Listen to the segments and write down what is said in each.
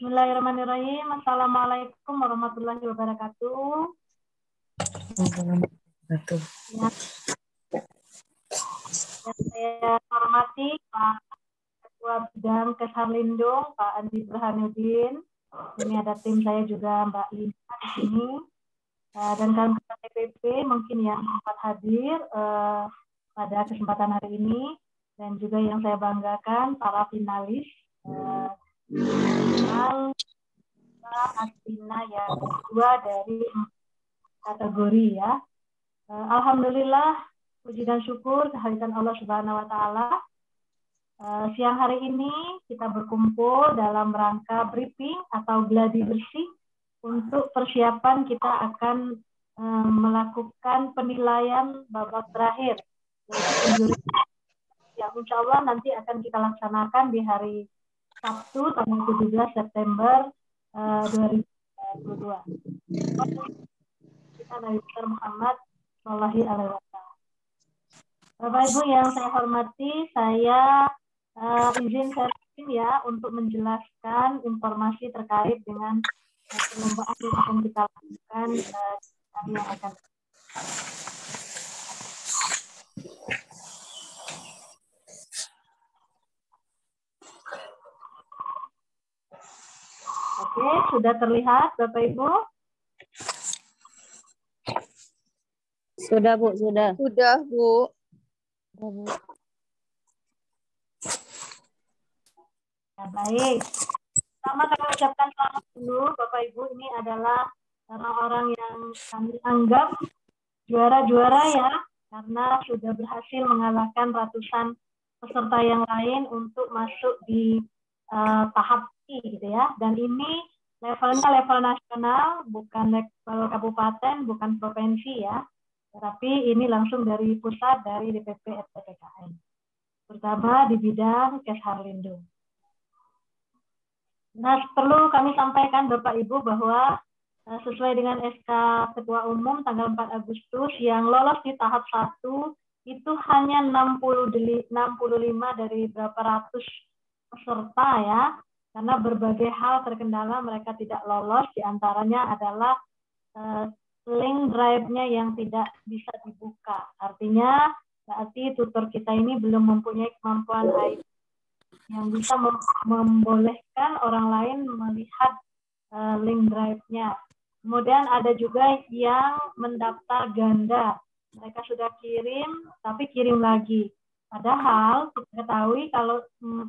Bismillahirrahmanirrahim. Assalamualaikum warahmatullahi wabarakatuh. Ya, yang saya hormati Pak Ketua Bidang Kesarlindung, Pak Andi Burhanuddin. Ini ada tim saya juga, Mbak Lina di sini. Dan kawan-kawan TPP mungkin yang sempat hadir pada kesempatan hari ini. Dan juga yang saya banggakan, para finalis. Astina yang kedua dari kategori ya. Alhamdulillah, puji dan syukur kehadiran Allah Subhanahu wa Ta'ala. Siang hari ini kita berkumpul dalam rangka briefing atau gladi bersih untuk persiapan kita akan melakukan penilaian babak terakhir yang insya Allah nanti akan kita laksanakan di hari Sabtu tanggal 17 September 2022. Kita Nabi besar Muhammad Sallallahu Alaihi Wasallam. Bapak Ibu yang saya hormati, saya izin sharing ya untuk menjelaskan informasi terkait dengan perlombaan yang akan kita lakukan hari yang akan. Oke, sudah terlihat Bapak Ibu? Sudah, Bu, sudah. Sudah, Bu. Ya, baik. Pertama kami ucapkan selamat dulu Bapak Ibu, ini adalah orang-orang yang kami anggap juara-juara ya, karena sudah berhasil mengalahkan ratusan peserta yang lain untuk masuk di tahap I gitu ya. Dan ini levelnya level nasional, bukan level kabupaten, bukan provinsi ya. Tapi ini langsung dari pusat, dari DPP FTPKN. Terutama di bidang Kesarlindung. Nah, perlu kami sampaikan Bapak Ibu bahwa sesuai dengan SK Ketua Umum tanggal 4 Agustus yang lolos di tahap 1 itu hanya 65 dari berapa ratus peserta ya. Karena berbagai hal terkendala mereka tidak lolos, diantaranya adalah link drive-nya yang tidak bisa dibuka. Artinya berarti tutor kita ini belum mempunyai kemampuan IT yang bisa membolehkan orang lain melihat link drive-nya. Kemudian ada juga yang mendaftar ganda. Mereka sudah kirim, tapi kirim lagi. Padahal kita ketahui kalau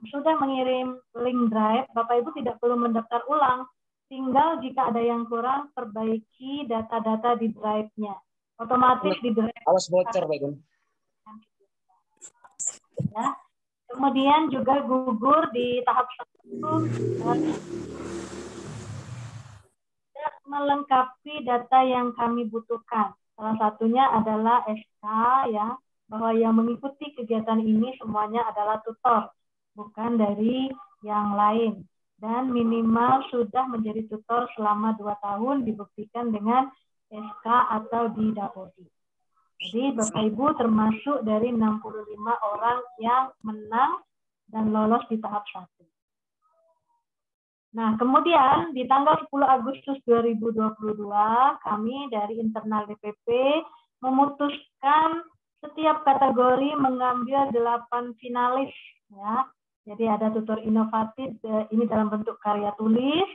sudah mengirim link drive, Bapak Ibu tidak perlu mendaftar ulang. Tinggal jika ada yang kurang, perbaiki data-data di drive-nya. Otomatis di drive. Awas bocor, Pak Gun. Ya. Kemudian juga gugur di tahap 1 tidak melengkapi data yang kami butuhkan. Salah satunya adalah SK ya, bahwa yang mengikuti kegiatan ini semuanya adalah tutor, bukan dari yang lain. Dan minimal sudah menjadi tutor selama 2 tahun dibuktikan dengan SK atau didapati. Jadi Bapak Ibu termasuk dari 65 orang yang menang dan lolos di tahap 1. Nah, kemudian di tanggal 10 Agustus 2022 kami dari internal DPP memutuskan setiap kategori mengambil 8 finalis ya. Jadi ada tutor inovatif ini dalam bentuk karya tulis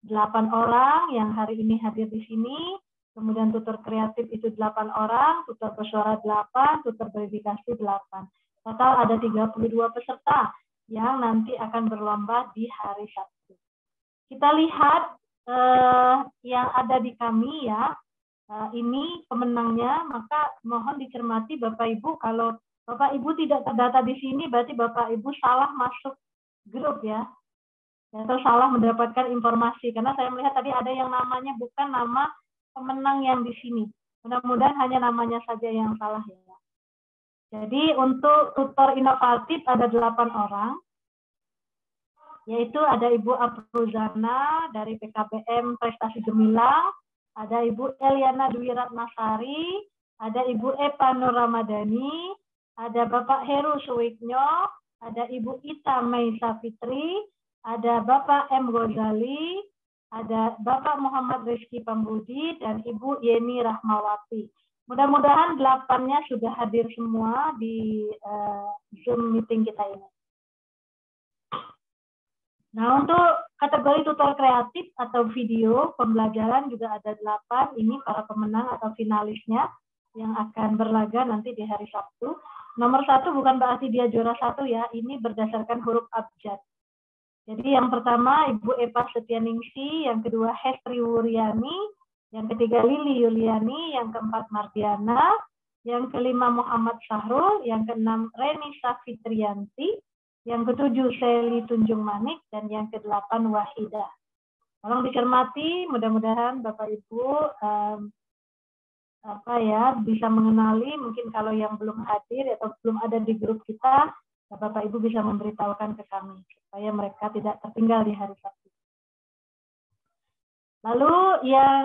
8 orang yang hari ini hadir di sini. Kemudian tutor kreatif itu 8 orang, tutor bersuara 8, tutor verifikasi 8. Total ada 32 peserta yang nanti akan berlomba di hari Sabtu. Kita lihat yang ada di kami ya, ini pemenangnya, maka mohon dicermati Bapak Ibu, kalau Bapak Ibu tidak terdata di sini, berarti Bapak Ibu salah masuk grup ya, atau salah mendapatkan informasi, karena saya melihat tadi ada yang namanya bukan nama pemenang yang di sini. Mudah-mudahan hanya namanya saja yang salah ya. Jadi untuk tutor inovatif ada 8 orang, yaitu ada Ibu Apruzana dari PKBM Prestasi Gemilang, ada Ibu Eliana Dwi Ratnasari, ada Ibu Epa Nur Ramadhani, ada Bapak Heru Suwiknyo, ada Ibu Ita Meisa Fitri, ada Bapak M. Ghazali, ada Bapak Muhammad Rizky Pambudi, dan Ibu Yeni Rahmawati. Mudah-mudahan 8-nya sudah hadir semua di Zoom meeting kita ini. Nah, untuk kategori tutor kreatif atau video pembelajaran juga ada 8. Ini para pemenang atau finalisnya yang akan berlaga nanti di hari Sabtu. Nomor 1 bukan berarti dia juara 1 ya, ini berdasarkan huruf abjad. Jadi yang pertama Ibu Eva Setianingsi, yang kedua Hestri Wuryani, yang ketiga Lili Yuliani, yang keempat Mardiana, yang kelima Muhammad Sahrul, yang keenam Reni Safitrianti, yang ketujuh Seli Tunjung Manik, dan yang kedelapan Wahidah. Tolong dicermati, mudah-mudahan Bapak Ibu bisa mengenali, mungkin kalau yang belum hadir atau belum ada di grup kita, Bapak Ibu bisa memberitahukan ke kami supaya mereka tidak tertinggal di hari Sabtu. Lalu yang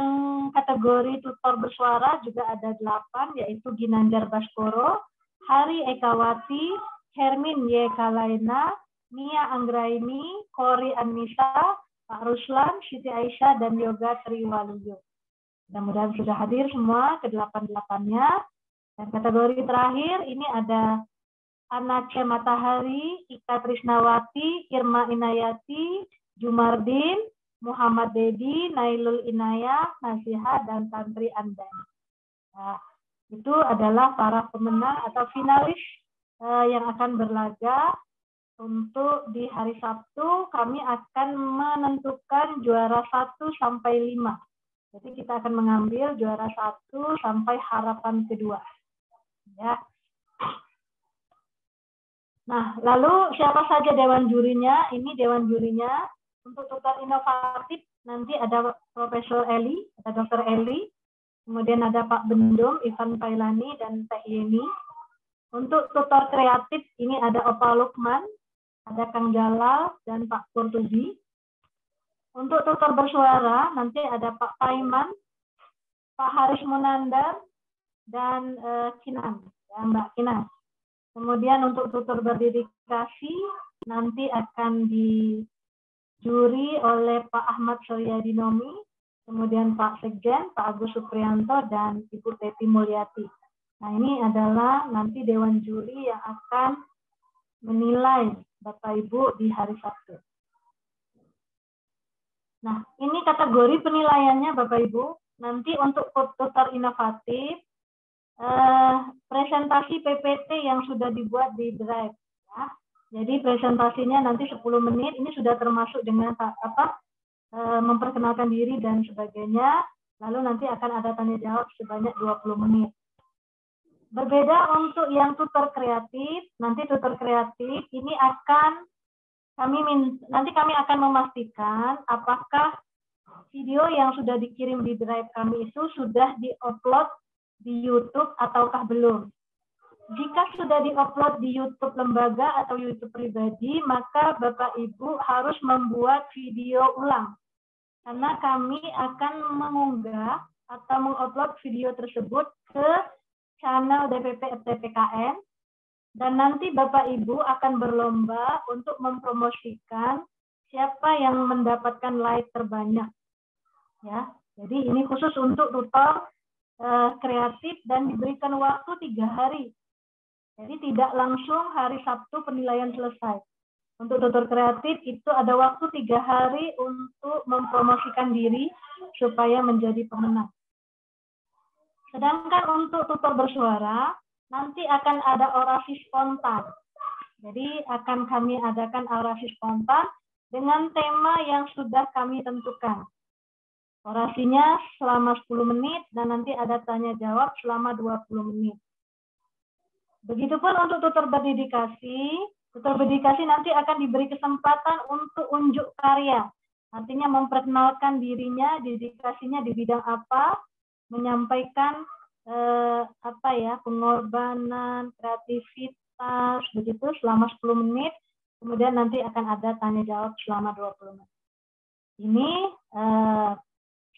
kategori tutor bersuara juga ada 8, yaitu Ginanjar Baskoro, Hari Ekawati, Hermin Y. Kalaina, Mia Anggraini, Kori Anissa, Pak Ruslan, Siti Aisyah, dan Yoga Triwaluyo. Mudah-mudahan sudah hadir semua ke 8-8-nya. Dan kategori terakhir ini ada Anace Matahari, Ika Trisnawati, Irma Inayati, Jumardin, Muhammad Dedi, Nailul Inayah, Nasiha, dan Tantri Andani. Nah, itu adalah para pemenang atau finalis yang akan berlaga untuk di hari Sabtu. Kami akan menentukan juara 1 sampai 5. Jadi kita akan mengambil juara 1 sampai harapan kedua. Ya. Nah, lalu siapa saja dewan jurinya? Ini dewan jurinya. Untuk tutor inovatif nanti ada Profesor Eli, ada Dr. Eli, kemudian ada Pak Bendum, Ivan Pailani, dan Teh Yeni. Untuk tutor kreatif ini ada Opa Lukman, ada Kang Jalal, dan Pak Kurtubi. Untuk tutor bersuara nanti ada Pak Paiman, Pak Haris Munandar, dan Kinan, ya, Mbak Kinan. Kemudian untuk tutor berdedikasi nanti akan dijuri oleh Pak Ahmad Soryadinomi, kemudian Pak Sekjen, Pak Agus Supriyanto, dan Ibu Teti Mulyati. Nah, ini adalah nanti dewan juri yang akan menilai Bapak Ibu di hari Sabtu. Nah, ini kategori penilaiannya Bapak Ibu. Nanti untuk tutor inovatif, presentasi PPT yang sudah dibuat di Drive. Ya. Jadi presentasinya nanti 10 menit, ini sudah termasuk dengan memperkenalkan diri dan sebagainya. Lalu nanti akan ada tanya jawab sebanyak 20 menit. Berbeda untuk yang tutor kreatif, nanti tutor kreatif ini nanti kami akan memastikan apakah video yang sudah dikirim di Drive kami itu sudah di-upload di YouTube ataukah belum. Jika sudah di-upload di YouTube lembaga atau YouTube pribadi, maka Bapak Ibu harus membuat video ulang. Karena kami akan mengunggah atau mengupload video tersebut ke channel DPP FTPKN, dan nanti Bapak Ibu akan berlomba untuk mempromosikan siapa yang mendapatkan like terbanyak. Ya, jadi ini khusus untuk tutor kreatif dan diberikan waktu 3 hari. Jadi tidak langsung hari Sabtu penilaian selesai. Untuk tutor kreatif itu ada waktu 3 hari untuk mempromosikan diri supaya menjadi pemenang. Sedangkan untuk tutor bersuara, nanti akan ada orasi spontan. Jadi akan kami adakan orasi spontan dengan tema yang sudah kami tentukan. Orasinya selama 10 menit dan nanti ada tanya jawab selama 20 menit. Begitupun untuk tutor berdedikasi. Tutor berdedikasi nanti akan diberi kesempatan untuk unjuk karya. Artinya memperkenalkan dirinya, dedikasinya di bidang apa, menyampaikan pengorbanan, kreativitas, begitu selama 10 menit. Kemudian nanti akan ada tanya jawab selama 20 menit. Ini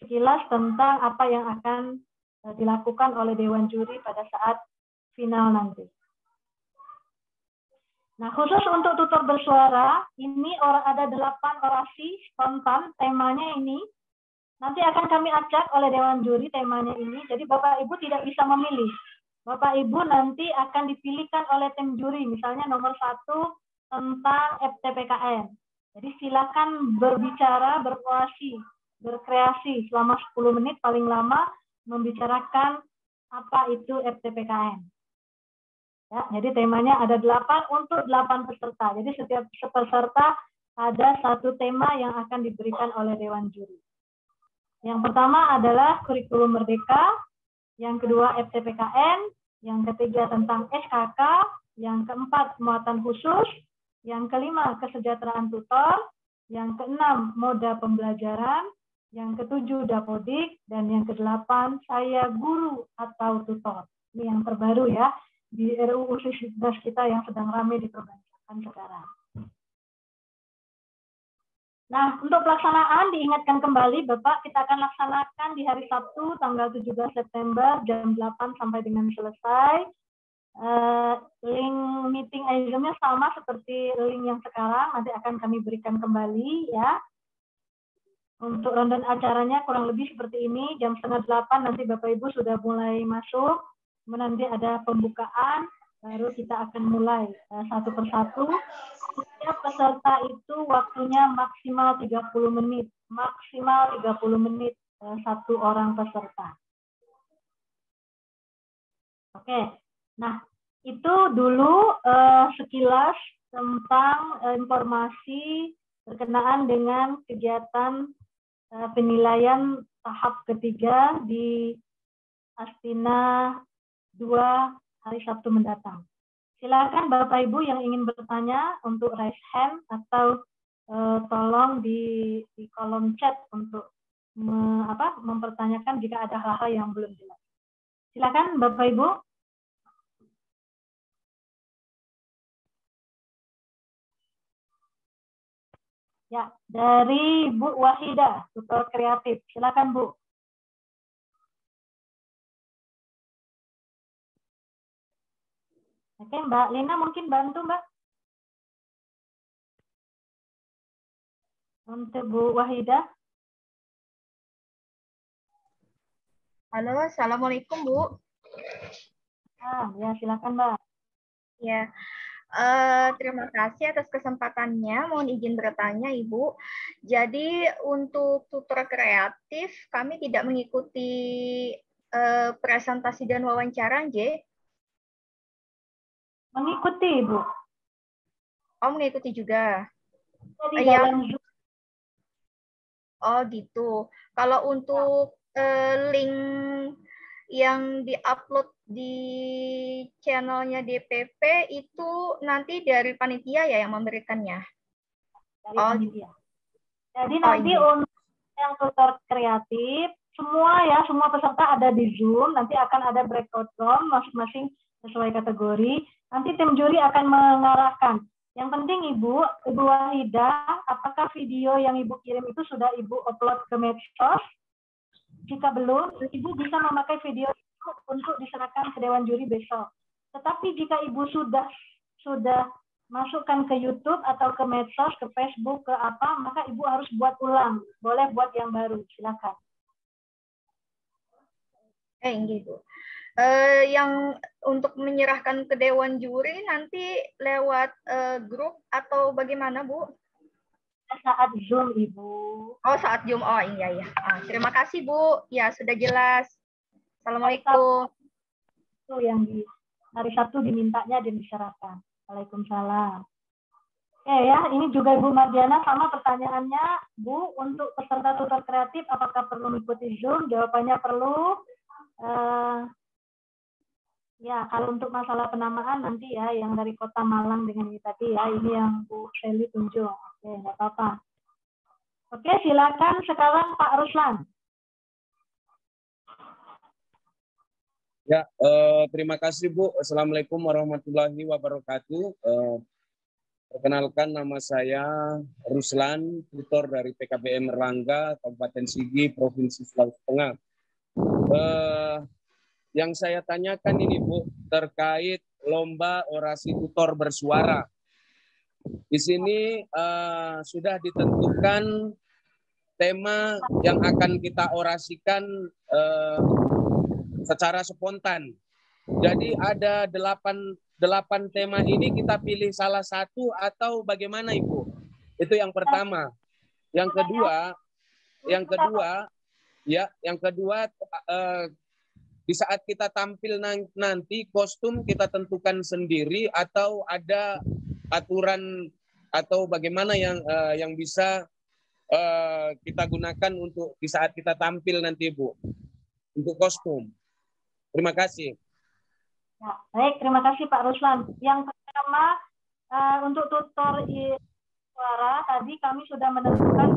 sekilas tentang apa yang akan dilakukan oleh Dewan Juri pada saat final nanti. Nah, khusus untuk tutor bersuara, ini ada 8 orasi spontan, temanya ini. Nanti akan kami acak oleh Dewan Juri temanya ini, jadi Bapak Ibu tidak bisa memilih. Bapak Ibu nanti akan dipilihkan oleh tim juri, misalnya nomor 1 tentang FTPKN. Jadi silakan berbicara, berpuasi, berkreasi selama 10 menit paling lama membicarakan apa itu FTPKN. Ya, jadi temanya ada 8 untuk 8 peserta. Jadi setiap peserta ada satu tema yang akan diberikan oleh Dewan Juri. Yang pertama adalah kurikulum merdeka, yang kedua FTPKN, yang ketiga tentang SKK, yang keempat muatan khusus, yang kelima kesejahteraan tutor, yang keenam moda pembelajaran, yang ketujuh dapodik, dan yang kedelapan saya guru atau tutor. Ini yang terbaru ya di RUU Sisdiknas kita yang sedang ramai diperbincangkan sekarang. Nah, untuk pelaksanaan diingatkan kembali Bapak, kita akan laksanakan di hari Sabtu tanggal 17 September jam 8 sampai dengan selesai. Link meeting Zoom-nya sama seperti link yang sekarang, nanti akan kami berikan kembali ya. Untuk rundown acaranya kurang lebih seperti ini, jam 7:30 nanti Bapak Ibu sudah mulai masuk, kemudian nanti ada pembukaan, baru kita akan mulai satu persatu. Setiap peserta itu waktunya maksimal 30 menit. Maksimal 30 menit satu orang peserta. Oke, nah itu dulu sekilas tentang informasi berkenaan dengan kegiatan penilaian tahap ketiga di Astina 2 hari Sabtu mendatang. Silakan Bapak Ibu yang ingin bertanya untuk raise hand atau tolong di kolom chat untuk mempertanyakan jika ada hal-hal yang belum jelas. Silakan Bapak Ibu. Ya, dari Bu Wahida, tutor kreatif. Silakan Bu. Oke, Mbak Lina mungkin bantu, Mbak. Untuk Bu Wahida. Halo, Assalamualaikum, Bu. Ya, silakan, Mbak. Ya, terima kasih atas kesempatannya. Mohon izin bertanya, Ibu. Jadi, untuk tutor kreatif, kami tidak mengikuti presentasi dan wawancara, J? Mengikuti, Ibu. Oh, mengikuti juga. Jadi dalam Zoom. Oh, gitu. Kalau untuk link yang diupload di channelnya DPP itu nanti dari panitia ya yang memberikannya? Dari panitia. Jadi nanti untuk yang tutor kreatif, semua peserta ada di Zoom, nanti akan ada breakout room masing-masing sesuai kategori. Nanti tim juri akan mengarahkan. Yang penting Ibu Wahida, apakah video yang Ibu kirim itu sudah Ibu upload ke medsos? Jika belum, Ibu bisa memakai video itu untuk diserahkan ke Dewan Juri besok. Tetapi jika Ibu sudah masukkan ke YouTube atau ke medsos, ke Facebook, ke apa, maka Ibu harus buat ulang. Boleh buat yang baru, silakan. Gitu. Yang untuk menyerahkan ke Dewan Juri nanti lewat grup atau bagaimana, Bu? Saat Zoom, Ibu. Oh, saat Zoom. Oh, iya. Terima kasih, Bu. Ya, sudah jelas. Assalamualaikum. Itu yang di hari Sabtu dimintanya dan diserahkan. Waalaikumsalam. Oke ya, ini juga Ibu Mardiana sama pertanyaannya, Bu, untuk peserta tutor kreatif apakah perlu mengikuti Zoom? Jawabannya perlu. Ya, kalau untuk masalah penamaan nanti ya, yang dari Kota Malang dengan ini tadi ya, ini yang Bu Shelly tunjuk. Oke, nggak apa-apa. Oke, silakan sekarang Pak Ruslan. Ya, terima kasih Bu. Assalamualaikum warahmatullahi wabarakatuh. Perkenalkan nama saya Ruslan, tutor dari PKBM Erlangga, Kabupaten Sigi, Provinsi Sulawesi Tengah. Yang saya tanyakan ini Bu, terkait lomba orasi tutor bersuara. Di sini sudah ditentukan tema yang akan kita orasikan secara spontan. Jadi ada delapan tema ini, kita pilih salah satu atau bagaimana, Ibu? Itu yang pertama. Yang kedua, di saat kita tampil nanti kostum kita tentukan sendiri atau ada aturan atau bagaimana yang bisa kita gunakan untuk di saat kita tampil nanti, Bu, untuk kostum. Terima kasih. Ya, baik, terima kasih Pak Ruslan. Yang pertama untuk tutor suara tadi kami sudah menentukan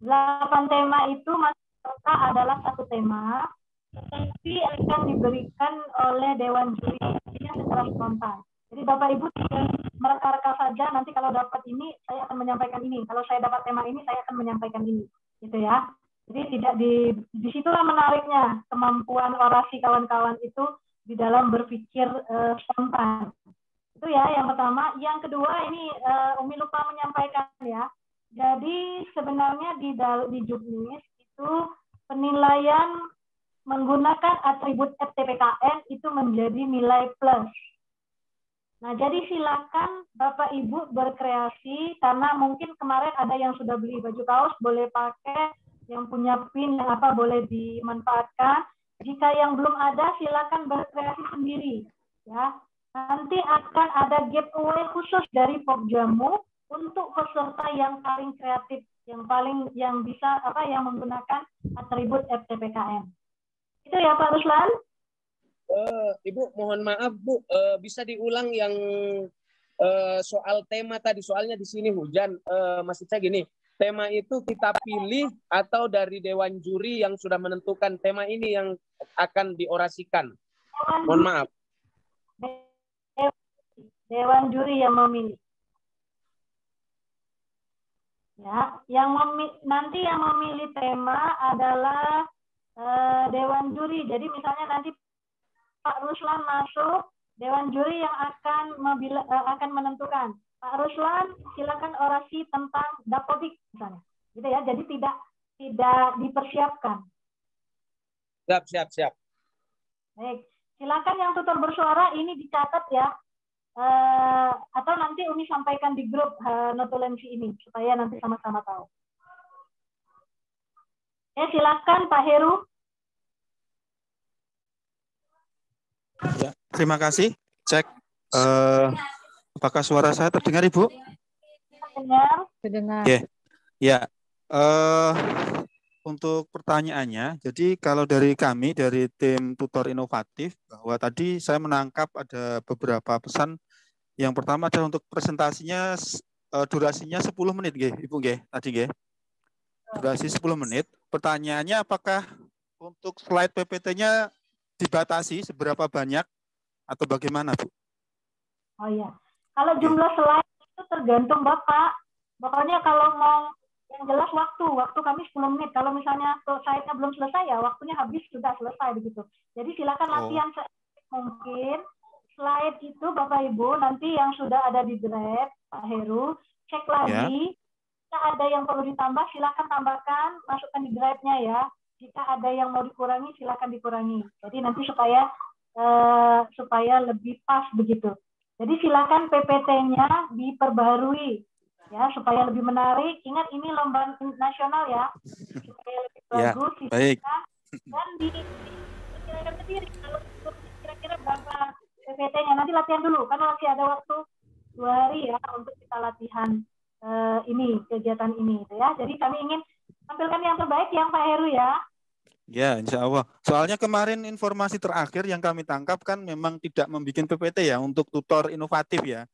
8 tema itu masih adalah satu tema, tapi akan diberikan oleh Dewan Juri secara spontan. Jadi Bapak Ibu tinggal mereka-reka saja, nanti kalau dapat ini saya akan menyampaikan ini, kalau saya dapat tema ini saya akan menyampaikan ini, gitu ya. Jadi tidak disitulah menariknya kemampuan orasi kawan-kawan itu di dalam berpikir spontan. Itu ya yang pertama. Yang kedua ini Umi lupa menyampaikan ya. Jadi sebenarnya di juknis itu penilaian menggunakan atribut FTPKN itu menjadi nilai plus. Nah, jadi silakan Bapak Ibu berkreasi, karena mungkin kemarin ada yang sudah beli baju kaos, boleh pakai, yang punya pin yang apa boleh dimanfaatkan. Jika yang belum ada, silakan berkreasi sendiri. Ya, nanti akan ada giveaway khusus dari Pokjamu untuk peserta yang paling kreatif, yang bisa yang menggunakan atribut FTPKN. Itu ya Pak Ruslan. Ibu, mohon maaf Bu, bisa diulang yang soal tema tadi, soalnya di sini hujan. Maksud saya gini, tema itu kita pilih atau dari Dewan Juri yang sudah menentukan tema ini yang akan diorasikan? Mohon maaf. Dewan Juri yang memilih. Ya, nanti yang memilih tema adalah Dewan Juri. Jadi misalnya nanti Pak Ruslan masuk, Dewan Juri yang akan menentukan. Pak Ruslan, silakan orasi tentang dapodik misalnya, gitu ya. Jadi tidak dipersiapkan. Siap. Baik, silakan yang tutor bersuara ini dicatat ya, atau nanti Umi sampaikan di grup notulensi ini supaya nanti sama-sama tahu. Silakan Pak Heru. Ya, terima kasih. Cek. Apakah suara saya terdengar, Ibu? Terdengar. Ya. Untuk pertanyaannya, jadi kalau dari kami, dari tim tutor inovatif, bahwa tadi saya menangkap ada beberapa pesan. Yang pertama adalah untuk presentasinya, durasinya 10 menit, Ibu, tadi, durasi 10 menit. Pertanyaannya, apakah untuk slide PPT-nya dibatasi seberapa banyak atau bagaimana, Bu? Oh iya, kalau jumlah slide itu tergantung Bapak. Pokoknya kalau mau yang jelas waktu kami 10 menit. Kalau misalnya slide-nya belum selesai ya waktunya habis, sudah selesai begitu. Jadi silakan latihan mungkin. Slide itu Bapak Ibu nanti yang sudah ada di drive Pak Heru, cek lagi. Jika ada yang perlu ditambah silakan tambahkan, masukkan di drive-nya ya. Jika ada yang mau dikurangi, silakan dikurangi. Jadi nanti supaya lebih pas begitu. Jadi silakan PPT-nya diperbarui ya supaya lebih menarik. Ingat ini lomba nasional ya, supaya lebih bagus. Ya, baik. Dan dikira-kira sendiri kalau kira-kira berapa PPT-nya. Nanti latihan dulu karena masih ada waktu 2 hari ya untuk kita latihan kegiatan ini ya. Jadi kami ingin tampilkan yang terbaik yang Pak Heru ya. Ya, insya Allah. Soalnya kemarin informasi terakhir yang kami tangkap kan memang tidak membuat PPT ya untuk tutor inovatif ya.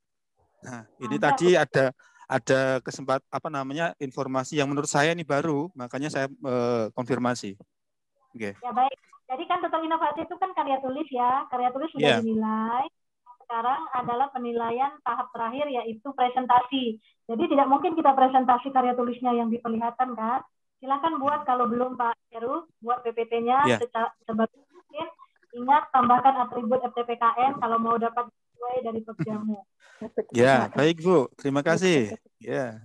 Nah, ini tadi ada informasi yang menurut saya ini baru, makanya saya konfirmasi. Oke. Ya baik. Jadi kan tutor inovatif itu kan karya tulis ya. Karya tulis sudah dinilai. Sekarang adalah penilaian tahap terakhir yaitu presentasi. Jadi tidak mungkin kita presentasi karya tulisnya yang diperlihatkan kan. Silakan buat kalau belum Pak Heru, buat PPT-nya sebagus mungkin. Ingat tambahkan atribut FTPKN kalau mau dapat sesuai dari Pokjamu. Ya, baik Bu. Terima kasih. Ya.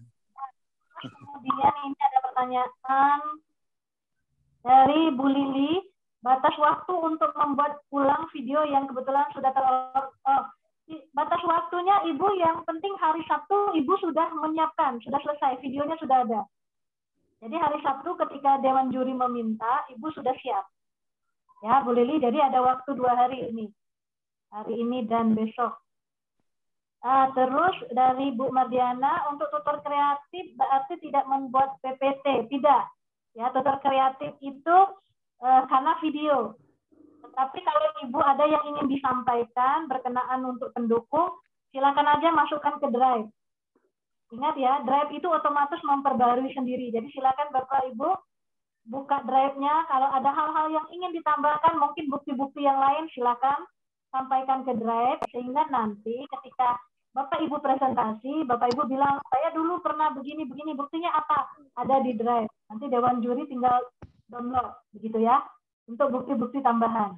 Kemudian ini ada pertanyaan dari Bu Lili, batas waktu untuk membuat ulang video yang kebetulan sudah batas waktunya Ibu yang penting hari Sabtu Ibu sudah menyiapkan, sudah selesai, videonya sudah ada. Jadi hari Sabtu ketika Dewan Juri meminta, Ibu sudah siap. Ya Bu Lili, jadi ada waktu 2 hari ini dan besok. Terus dari Bu Mardiana, untuk tutor kreatif berarti tidak membuat PPT, tidak. Ya, tutor kreatif itu karena video. Tetapi kalau Ibu ada yang ingin disampaikan berkenaan untuk pendukung, silakan aja masukkan ke Drive. Ingat ya, Drive itu otomatis memperbarui sendiri. Jadi silakan Bapak Ibu buka Drive-nya. Kalau ada hal-hal yang ingin ditambahkan, mungkin bukti-bukti yang lain, silakan sampaikan ke Drive, sehingga nanti ketika Bapak Ibu presentasi, Bapak Ibu bilang, saya dulu pernah begini, buktinya apa? Ada di Drive. Nanti Dewan Juri tinggal download, begitu ya, untuk bukti-bukti tambahan.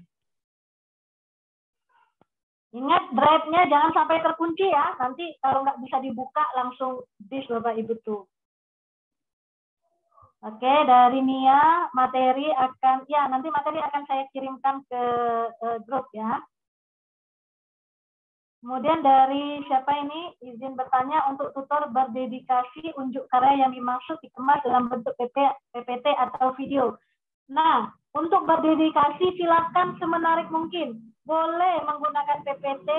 Ingat, Drive-nya jangan sampai terkunci ya, nanti kalau nggak bisa dibuka, langsung disk Bapak Ibu tuh. Oke, dari Nia, nanti materi akan saya kirimkan ke grup ya. Kemudian dari siapa ini, izin bertanya, untuk tutor berdedikasi unjuk karya yang dimaksud dikemas dalam bentuk PPT atau video. Nah, untuk berdedikasi silakan semenarik mungkin. Boleh menggunakan PPT,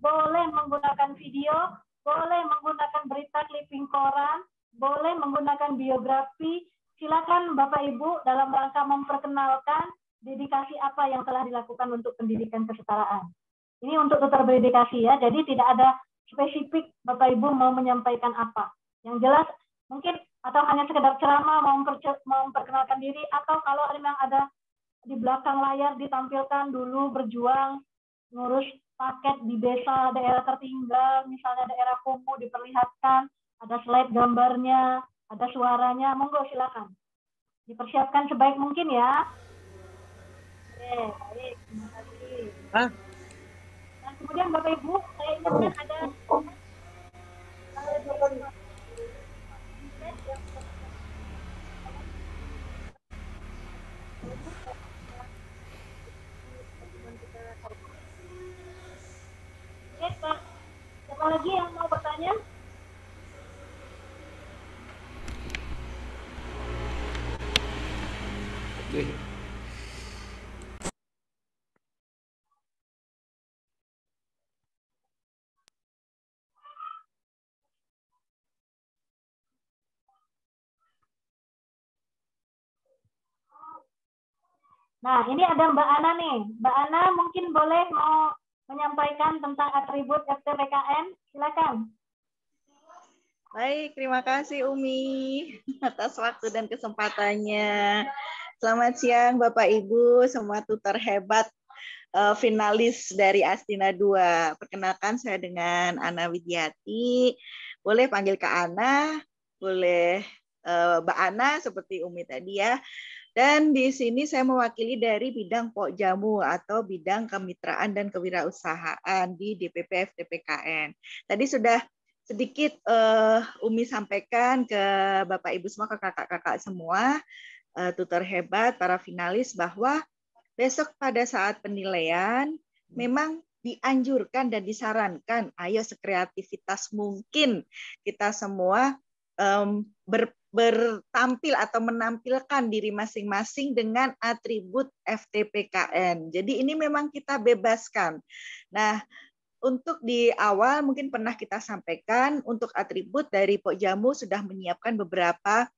boleh menggunakan video, boleh menggunakan berita clipping koran, boleh menggunakan biografi. Silakan Bapak Ibu dalam rangka memperkenalkan dedikasi apa yang telah dilakukan untuk pendidikan kesetaraan. Ini untuk tutor berdedikasi ya, jadi tidak ada spesifik Bapak Ibu mau menyampaikan apa. Yang jelas mungkin atau hanya sekedar ceramah, mau memperkenalkan diri, atau kalau memang ada di belakang layar ditampilkan dulu berjuang, ngurus paket di desa, daerah tertinggal, misalnya daerah kumuh diperlihatkan, ada slide gambarnya, ada suaranya, monggo silakan. Dipersiapkan sebaik mungkin ya. Oke, baik, terima kasih. Kemudian Bapak Ibu, saya ingatkan ada Pak, siapa lagi yang mau bertanya? Oke. Nah, ini ada Mbak Ana nih. Mbak Ana mungkin boleh mau menyampaikan tentang atribut FTPKN. Silakan. Baik, terima kasih Umi atas waktu dan kesempatannya. Selamat siang Bapak Ibu, semua tutor hebat finalis dari Astina 2. Perkenalkan saya dengan Ana Widiati. Boleh panggil Kak Ana, boleh Mbak Ana seperti Umi tadi ya. Dan di sini saya mewakili dari bidang Pokjamu atau bidang kemitraan dan kewirausahaan di DPP FTPKN. Tadi sudah sedikit Umi sampaikan ke Bapak Ibu semua, ke kakak-kakak semua, tutor hebat, para finalis, bahwa besok pada saat penilaian memang dianjurkan dan disarankan, ayo sekreativitas mungkin kita semua bertampil atau menampilkan diri masing-masing dengan atribut FTPKN. Jadi ini memang kita bebaskan. Nah, untuk di awal mungkin pernah kita sampaikan, untuk atribut dari Pokjamu sudah menyiapkan beberapa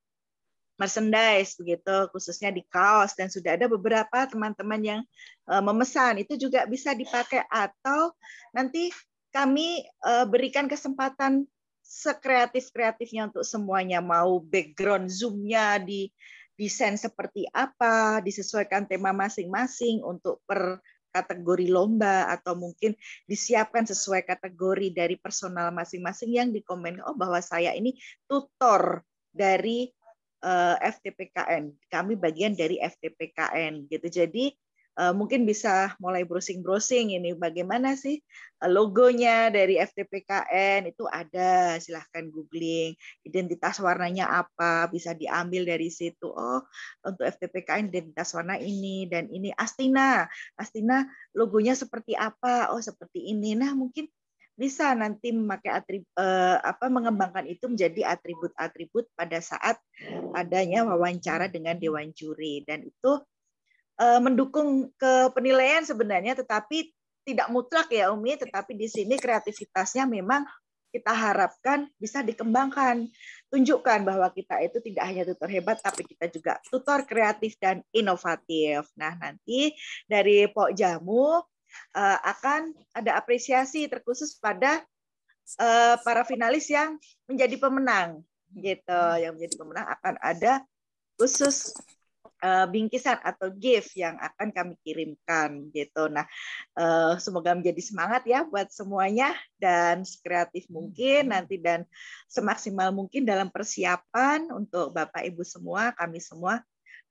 merchandise begitu, khususnya di kaos, dan sudah ada beberapa teman-teman yang memesan. Itu juga bisa dipakai, atau nanti kami berikan kesempatan sekreatif-kreatifnya untuk semuanya. Mau background Zoom-nya di desain seperti apa, disesuaikan tema masing-masing untuk per kategori lomba, atau mungkin disiapkan sesuai kategori dari personal masing-masing yang dikomen, oh bahwa saya ini tutor dari FTPKN, kami bagian dari FTPKN gitu. Jadi mungkin bisa mulai browsing-browsing ini bagaimana sih logonya dari FTPKN itu ada, silahkan googling, identitas warnanya apa, bisa diambil dari situ. Oh, untuk FTPKN identitas warna ini dan ini. Astina logonya seperti apa? Oh, seperti ini. Nah, mungkin bisa nanti memakai mengembangkan itu menjadi atribut-atribut pada saat adanya wawancara dengan dewan juri, dan itu mendukung ke penilaian sebenarnya, tetapi tidak mutlak ya Umi, tetapi di sini kreativitasnya memang kita harapkan bisa dikembangkan. Tunjukkan bahwa kita itu tidak hanya tutor hebat, tapi kita juga tutor kreatif dan inovatif. Nah, nanti dari Pok Jamu akan ada apresiasi terkhusus pada para finalis yang menjadi pemenang. Gitu, yang menjadi pemenang akan ada khusus bingkisan atau gift yang akan kami kirimkan gitu. Nah, semoga menjadi semangat ya buat semuanya dan sekreatif mungkin nanti dan semaksimal mungkin dalam persiapan untuk Bapak Ibu semua, kami semua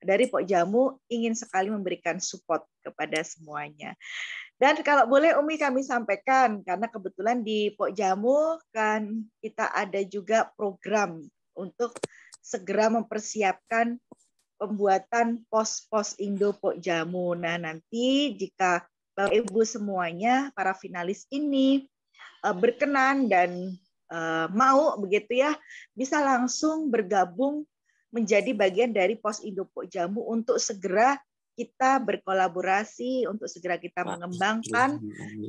dari Pok Jamu ingin sekali memberikan support kepada semuanya. Dan kalau boleh Umi kami sampaikan, karena kebetulan di Pok Jamu kan kita ada juga program untuk segera mempersiapkan pembuatan pos-pos Indo Pok Jamu. Nah, nanti jika Bapak Ibu semuanya, para finalis ini berkenan dan mau begitu ya, bisa langsung bergabung menjadi bagian dari pos Indo Pok Jamu untuk segera kita berkolaborasi, untuk segera kita mengembangkan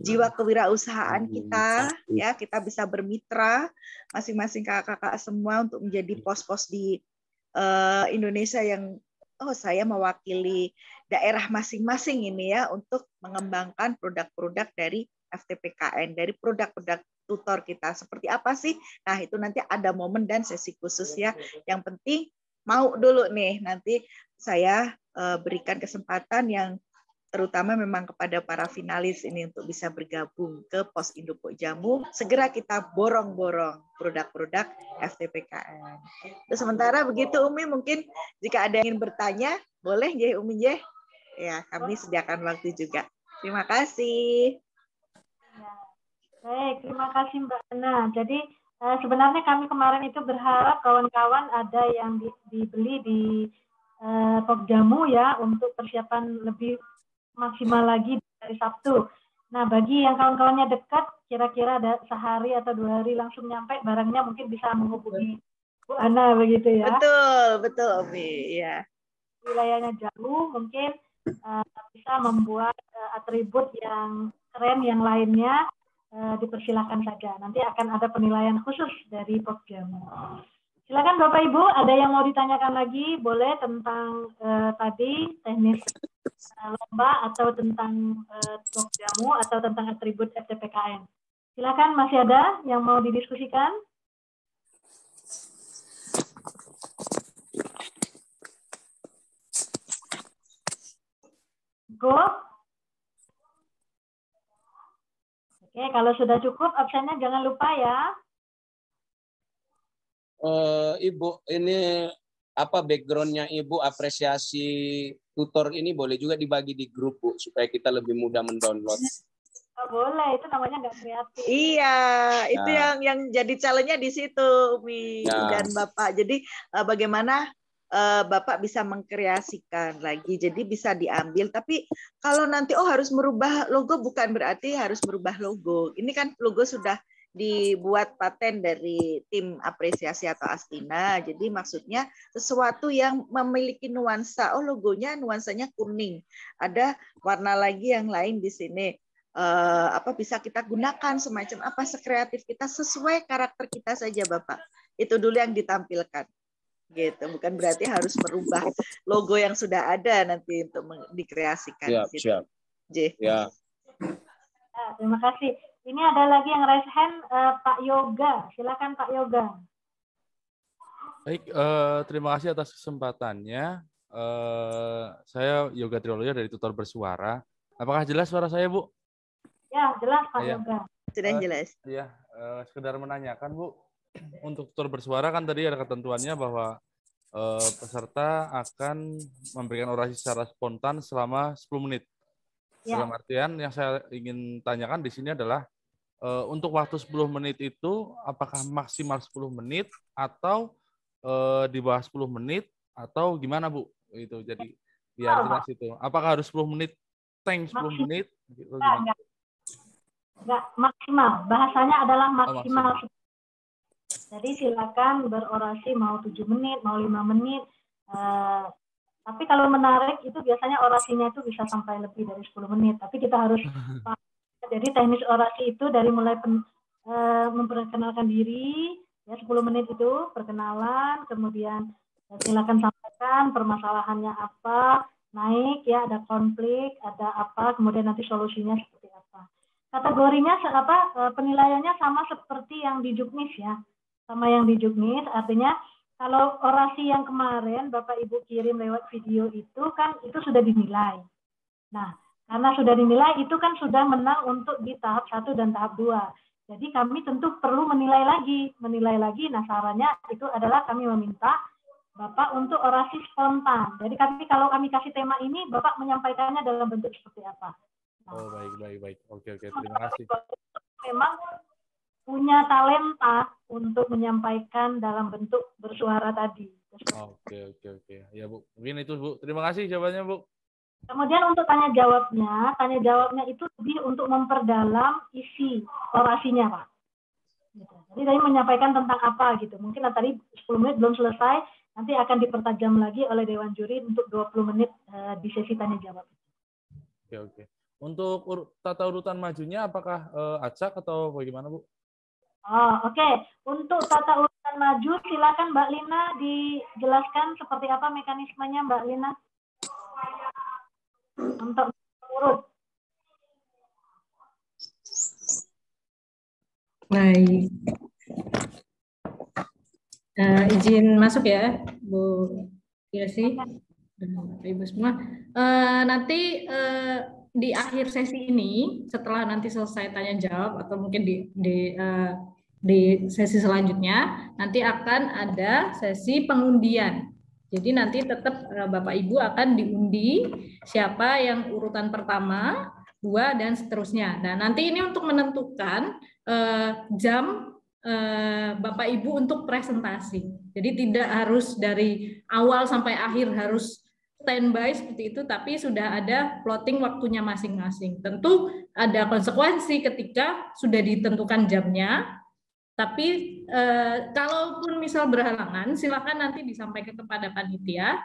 jiwa kewirausahaan kita, ya kita bisa bermitra masing-masing kakak-kakak semua untuk menjadi pos-pos di Indonesia yang saya mewakili daerah masing-masing ini ya untuk mengembangkan produk-produk dari FTPKN, dari produk-produk tutor kita seperti apa sih? Nah, itu nanti ada momen dan sesi khusus ya. Yang penting mau dulu nih, nanti saya berikan kesempatan yang terutama memang kepada para finalis ini untuk bisa bergabung ke Pos Indo Pok Jamu. Segera kita borong-borong produk-produk FTPKN. Terus sementara begitu Umi, mungkin jika ada yang ingin bertanya, boleh ya Umi ya. Ya, kami sediakan waktu juga. Terima kasih. Baik, terima kasih Mbak Ana. Jadi sebenarnya kami kemarin itu berharap kawan-kawan ada yang dibeli di Pok Jamu ya untuk persiapan lebih maksimal lagi dari Sabtu. Nah, bagi yang kawan-kawannya dekat, kira-kira ada sehari atau 2 hari langsung nyampe, barangnya mungkin bisa menghubungi Bu Ana begitu ya. Betul, Omi. Ya. Wilayahnya jauh, mungkin bisa membuat atribut yang keren yang lainnya, dipersilakan saja. Nanti akan ada penilaian khusus dari Pok Jamu. Silakan Bapak Ibu, ada yang mau ditanyakan lagi? Boleh tentang tadi teknis lomba atau tentang Pok Jamu atau tentang atribut FTPKN. Silakan, masih ada yang mau didiskusikan? Go. Oke, kalau sudah cukup absennya jangan lupa ya. Ibu, ini apa backgroundnya Ibu, apresiasi tutor ini boleh juga dibagi di grup Bu, supaya kita lebih mudah mendownload. Oh, boleh, itu namanya nggak kreatif. Iya, itu yang jadi challenge-nya di situ, Umi dan Bapak. Jadi bagaimana Bapak bisa mengkreasikan lagi, jadi bisa diambil. Tapi kalau nanti harus merubah logo, bukan berarti harus merubah logo. Ini kan logo sudah dibuat paten dari tim apresiasi atau Astina. Jadi maksudnya sesuatu yang memiliki nuansa. Oh, logonya nuansanya kuning. Ada warna lagi yang lain di sini. Bisa kita gunakan semacam apa sekreatif kita sesuai karakter kita saja, Bapak. Itu dulu yang ditampilkan. Gitu, bukan berarti harus merubah logo yang sudah ada nanti untuk dikreasikan. Siap, siap. Ya. Terima kasih. Ini ada lagi yang raise hand, Pak Yoga. Silakan Pak Yoga. Baik, terima kasih atas kesempatannya. Saya Yoga Trioloyo dari Tutor Bersuara. Apakah jelas suara saya, Bu? Ya, jelas Pak Yoga. Sudah jelas. Ya, sekedar menanyakan, Bu. Untuk Tutor Bersuara kan tadi ada ketentuannya bahwa peserta akan memberikan orasi secara spontan selama 10 menit. Ya. Dalam artian yang saya ingin tanyakan di sini adalah untuk waktu 10 menit itu apakah maksimal 10 menit atau di bawah 10 menit atau gimana Bu? Itu jadi biar jelas itu. Apakah harus 10 menit, tank 10 menit gitu gimana? Enggak maksimal. Bahasanya adalah maksimal. Maksimal. Jadi silakan berorasi mau 7 menit, mau 5 menit. Tapi kalau menarik itu biasanya orasinya itu bisa sampai lebih dari 10 menit. Tapi kita harus jadi teknis orasi itu dari mulai memperkenalkan diri, ya 10 menit itu perkenalan, kemudian silakan sampaikan permasalahannya apa, naik ya ada konflik, ada apa, kemudian nanti solusinya seperti apa. Kategorinya penilaiannya sama seperti yang di Juknis ya. Sama yang di Juknis, artinya kalau orasi yang kemarin Bapak Ibu kirim lewat video itu kan itu sudah dinilai. Nah, karena sudah dinilai itu kan sudah menang untuk di tahap 1 dan tahap 2. Jadi kami tentu perlu menilai lagi. Nah, sarannya itu adalah kami meminta Bapak untuk orasi spontan. Jadi kalau kami kasih tema ini, Bapak menyampaikannya dalam bentuk seperti apa. Nah, oh, baik. Oke, terima kasih. Memang punya talenta untuk menyampaikan dalam bentuk bersuara tadi. Oke. Ya Bu, mungkin itu Bu. Terima kasih jawabannya Bu. Kemudian untuk tanya jawabnya itu lebih untuk memperdalam isi orasinya Pak. Gitu. Jadi tadi menyampaikan tentang apa gitu. Mungkin tadi 10 menit belum selesai, nanti akan dipertajam lagi oleh Dewan Juri untuk 20 menit di sesi tanya jawab. Oke. Untuk tata urutan majunya apakah acak atau bagaimana Bu? Oke. Untuk tata urutan maju, silakan Mbak Lina dijelaskan seperti apa mekanismenya Mbak Lina untuk urut. Baik. Izin masuk ya, Bu Yesi, Ibu semua. Nanti di akhir sesi ini, setelah nanti selesai tanya jawab atau mungkin di sesi selanjutnya, nanti akan ada sesi pengundian. Jadi nanti tetap Bapak Ibu akan diundi siapa yang urutan pertama, 2 dan seterusnya. Nah, nanti ini untuk menentukan jam Bapak Ibu untuk presentasi. Jadi tidak harus dari awal sampai akhir harus standby seperti itu, tapi sudah ada plotting waktunya masing-masing. Tentu ada konsekuensi ketika sudah ditentukan jamnya, tapi kalaupun misal berhalangan, silakan nanti disampaikan kepada panitia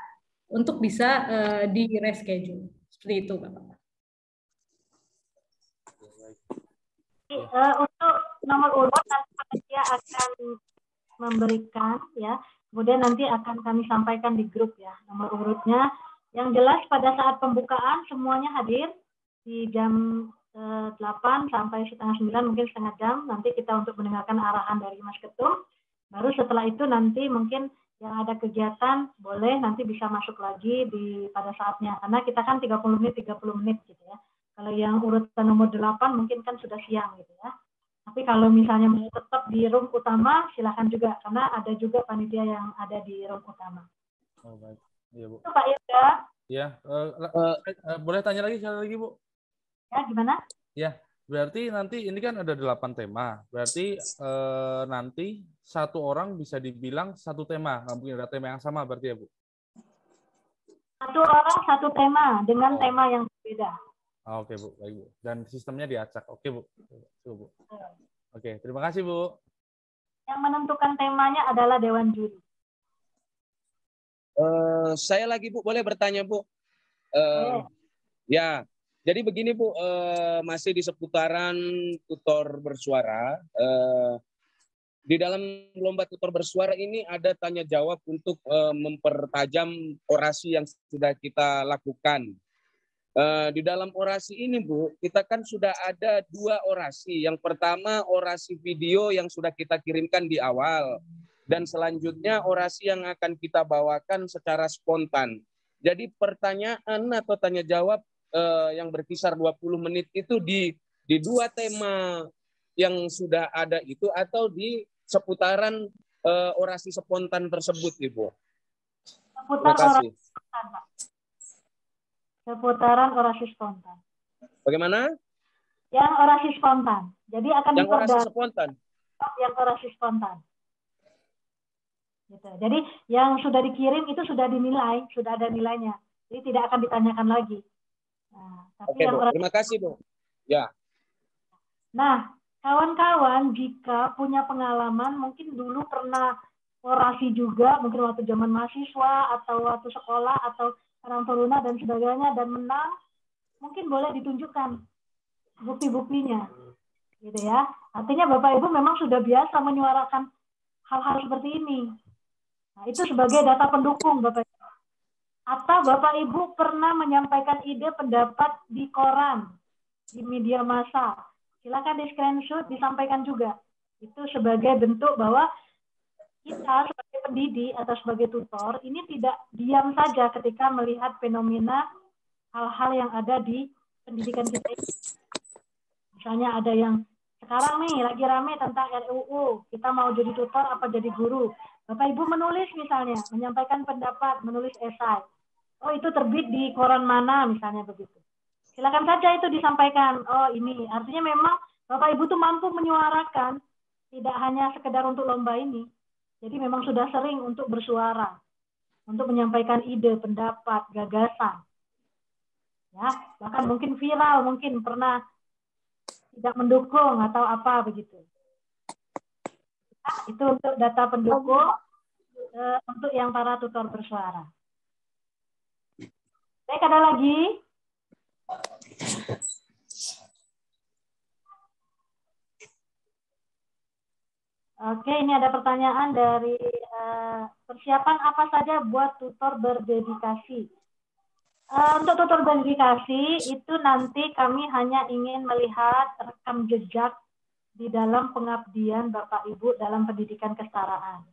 untuk bisa di reschedule. Seperti itu, Bapak. Untuk nomor urut nanti panitia akan memberikan ya, kemudian nanti akan kami sampaikan di grup ya nomor urutnya. Yang jelas pada saat pembukaan semuanya hadir di jam 8 sampai setengah 9, mungkin setengah jam nanti kita untuk mendengarkan arahan dari Mas Ketum. Baru setelah itu nanti mungkin yang ada kegiatan boleh nanti bisa masuk lagi pada saatnya, karena kita kan 30 menit gitu ya. Kalau yang urutan nomor 8 mungkin kan sudah siang gitu ya. Tapi kalau misalnya mau tetap di room utama, silahkan juga, karena ada juga panitia yang ada di room utama. Oh, baik. Iya, Bu. Itu Pak Yoga. Ya, boleh tanya lagi sekali lagi, Bu? Ya, gimana? Ya, berarti nanti ini kan ada 8 tema. Berarti nanti satu orang bisa dibilang satu tema. Nggak mungkin ada tema yang sama berarti ya, Bu? Satu orang satu tema dengan tema yang berbeda. Oke, Bu. Baik, Bu. Dan sistemnya diacak. Oke, Bu. Bu. Oke, terima kasih, Bu. Yang menentukan temanya adalah Dewan Juri. Saya lagi, Bu. Boleh bertanya, Bu? Ya, jadi begini, Bu. Masih di seputaran tutor bersuara. Di dalam lomba tutor bersuara ini ada tanya jawab untuk mempertajam orasi yang sudah kita lakukan. Di dalam orasi ini, Bu, kita kan sudah ada 2 orasi. Yang pertama orasi video yang sudah kita kirimkan di awal. Dan selanjutnya orasi yang akan kita bawakan secara spontan. Jadi pertanyaan atau tanya jawab yang berkisar 20 menit itu di 2 tema yang sudah ada itu atau di seputaran orasi spontan tersebut, Ibu. Terima kasih. Seputaran orasi spontan. Bagaimana? Yang orasi spontan. Jadi akan Yang orasi diperdalam spontan. yang orasi spontan. Gitu. Jadi yang sudah dikirim itu sudah dinilai, sudah ada nilainya. Jadi tidak akan ditanyakan lagi. Nah, tapi Oke, yang Bu. orasi... Terima kasih, Bu. Ya. Nah, kawan-kawan jika punya pengalaman, mungkin dulu pernah orasi juga, mungkin waktu zaman mahasiswa atau waktu sekolah atau Karang Taruna dan sebagainya dan menang, mungkin boleh ditunjukkan bukti-buktinya, gitu ya. Artinya Bapak Ibu memang sudah biasa menyuarakan hal-hal seperti ini. Nah, itu sebagai data pendukung Bapak Ibu. Atau Bapak Ibu pernah menyampaikan ide pendapat di koran, di media massa. Silakan di screenshot, disampaikan juga. Itu sebagai bentuk bahwa kita sebagai pendidik atau sebagai tutor ini tidak diam saja ketika melihat fenomena hal-hal yang ada di pendidikan kita. Misalnya ada yang sekarang nih lagi rame tentang RUU, kita mau jadi tutor apa jadi guru. Bapak Ibu menulis misalnya, menyampaikan pendapat, menulis esai. Oh itu terbit di koran mana misalnya begitu. Silakan saja itu disampaikan. Oh ini artinya memang Bapak Ibu tuh mampu menyuarakan, tidak hanya sekedar untuk lomba ini. Jadi memang sudah sering untuk bersuara, untuk menyampaikan ide, pendapat, gagasan. Ya, bahkan mungkin viral, mungkin pernah tidak mendukung atau apa begitu. Nah, itu untuk data pendukung untuk yang para tutor bersuara. Baik, ada lagi? Oke, ini ada pertanyaan dari persiapan apa saja buat tutor berdedikasi. Untuk tutor berdedikasi itu nanti kami hanya ingin melihat rekam jejak di dalam pengabdian Bapak Ibu dalam pendidikan kesetaraan.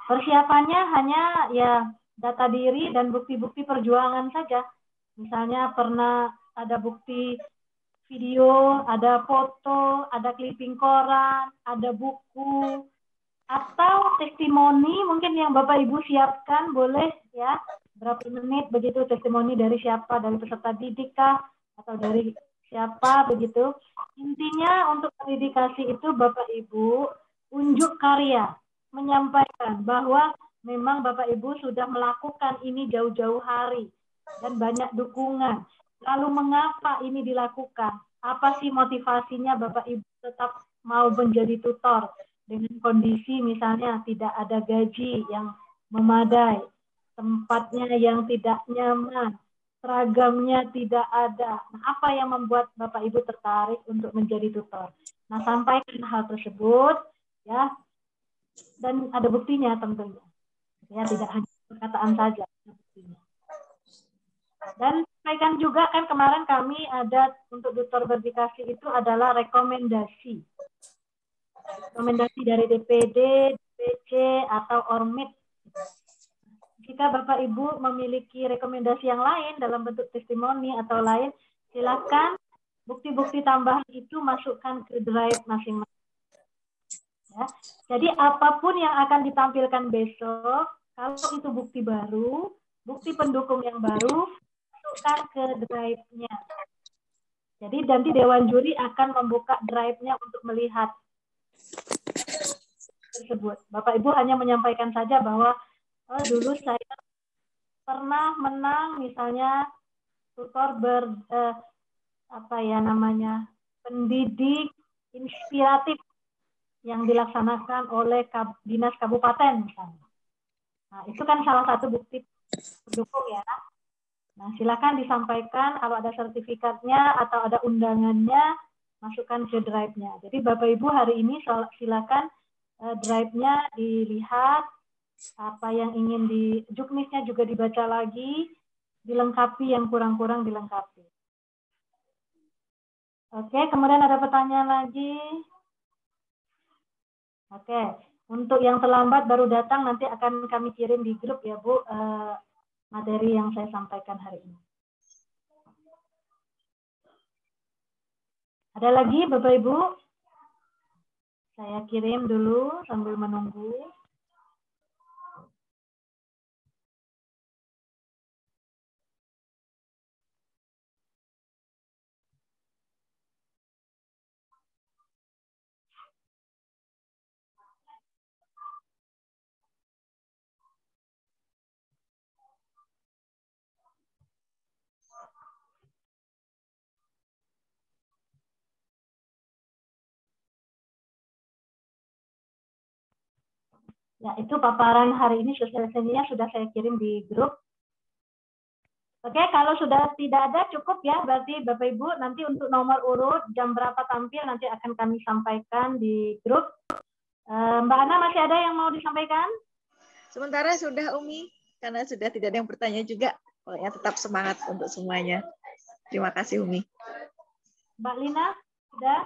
Persiapannya hanya ya data diri dan bukti-bukti perjuangan saja. Misalnya pernah ada bukti video, ada foto, ada clipping koran, ada buku, atau testimoni mungkin yang Bapak Ibu siapkan boleh ya, berapa menit begitu testimoni dari siapa, dari peserta didik kah, atau dari siapa begitu. Intinya untuk dedikasi itu Bapak Ibu unjuk karya, menyampaikan bahwa memang Bapak Ibu sudah melakukan ini jauh-jauh hari dan banyak dukungan. Lalu mengapa ini dilakukan? Apa sih motivasinya Bapak Ibu tetap mau menjadi tutor dengan kondisi misalnya tidak ada gaji yang memadai, tempatnya yang tidak nyaman, seragamnya tidak ada. Nah, apa yang membuat Bapak Ibu tertarik untuk menjadi tutor? Nah, sampaikan hal tersebut ya, dan ada buktinya tentunya. Ya, tidak hanya perkataan saja, buktinya. Dan sampaikan juga kan kemarin kami ada untuk tutor berdedikasi itu adalah rekomendasi. Rekomendasi dari DPD, DPC, atau ORMID. Jika Bapak Ibu memiliki rekomendasi yang lain dalam bentuk testimoni atau lain, silakan bukti-bukti tambahan itu masukkan ke drive masing-masing. Ya. Jadi apapun yang akan ditampilkan besok, kalau itu bukti baru, bukti pendukung yang baru, masukkan ke drive-nya. Jadi nanti Dewan Juri akan membuka drive-nya untuk melihat tersebut. Bapak Ibu hanya menyampaikan saja bahwa dulu saya pernah menang misalnya tutor pendidik inspiratif yang dilaksanakan oleh dinas kabupaten misalnya. Nah, itu kan salah satu bukti pendukung ya. Nah, silakan disampaikan kalau ada sertifikatnya atau ada undangannya, masukkan ke drive-nya. Jadi Bapak Ibu hari ini silakan drive-nya dilihat, apa yang ingin di juknisnya juga dibaca lagi, dilengkapi yang kurang-kurang dilengkapi. Oke, kemudian ada pertanyaan lagi. Oke, untuk yang terlambat baru datang nanti akan kami kirim di grup ya Bu, materi yang saya sampaikan hari ini. Ada lagi Bapak Ibu? Saya kirim dulu sambil menunggu. Ya, itu paparan hari ini sosialisasinya sudah saya kirim di grup. Oke, kalau sudah tidak ada cukup ya, berarti Bapak Ibu nanti untuk nomor urut jam berapa tampil nanti akan kami sampaikan di grup. Mbak Ana masih ada yang mau disampaikan? Sementara sudah Umi, karena sudah tidak ada yang bertanya juga. Pokoknya tetap semangat untuk semuanya. Terima kasih Umi. Mbak Lina, sudah?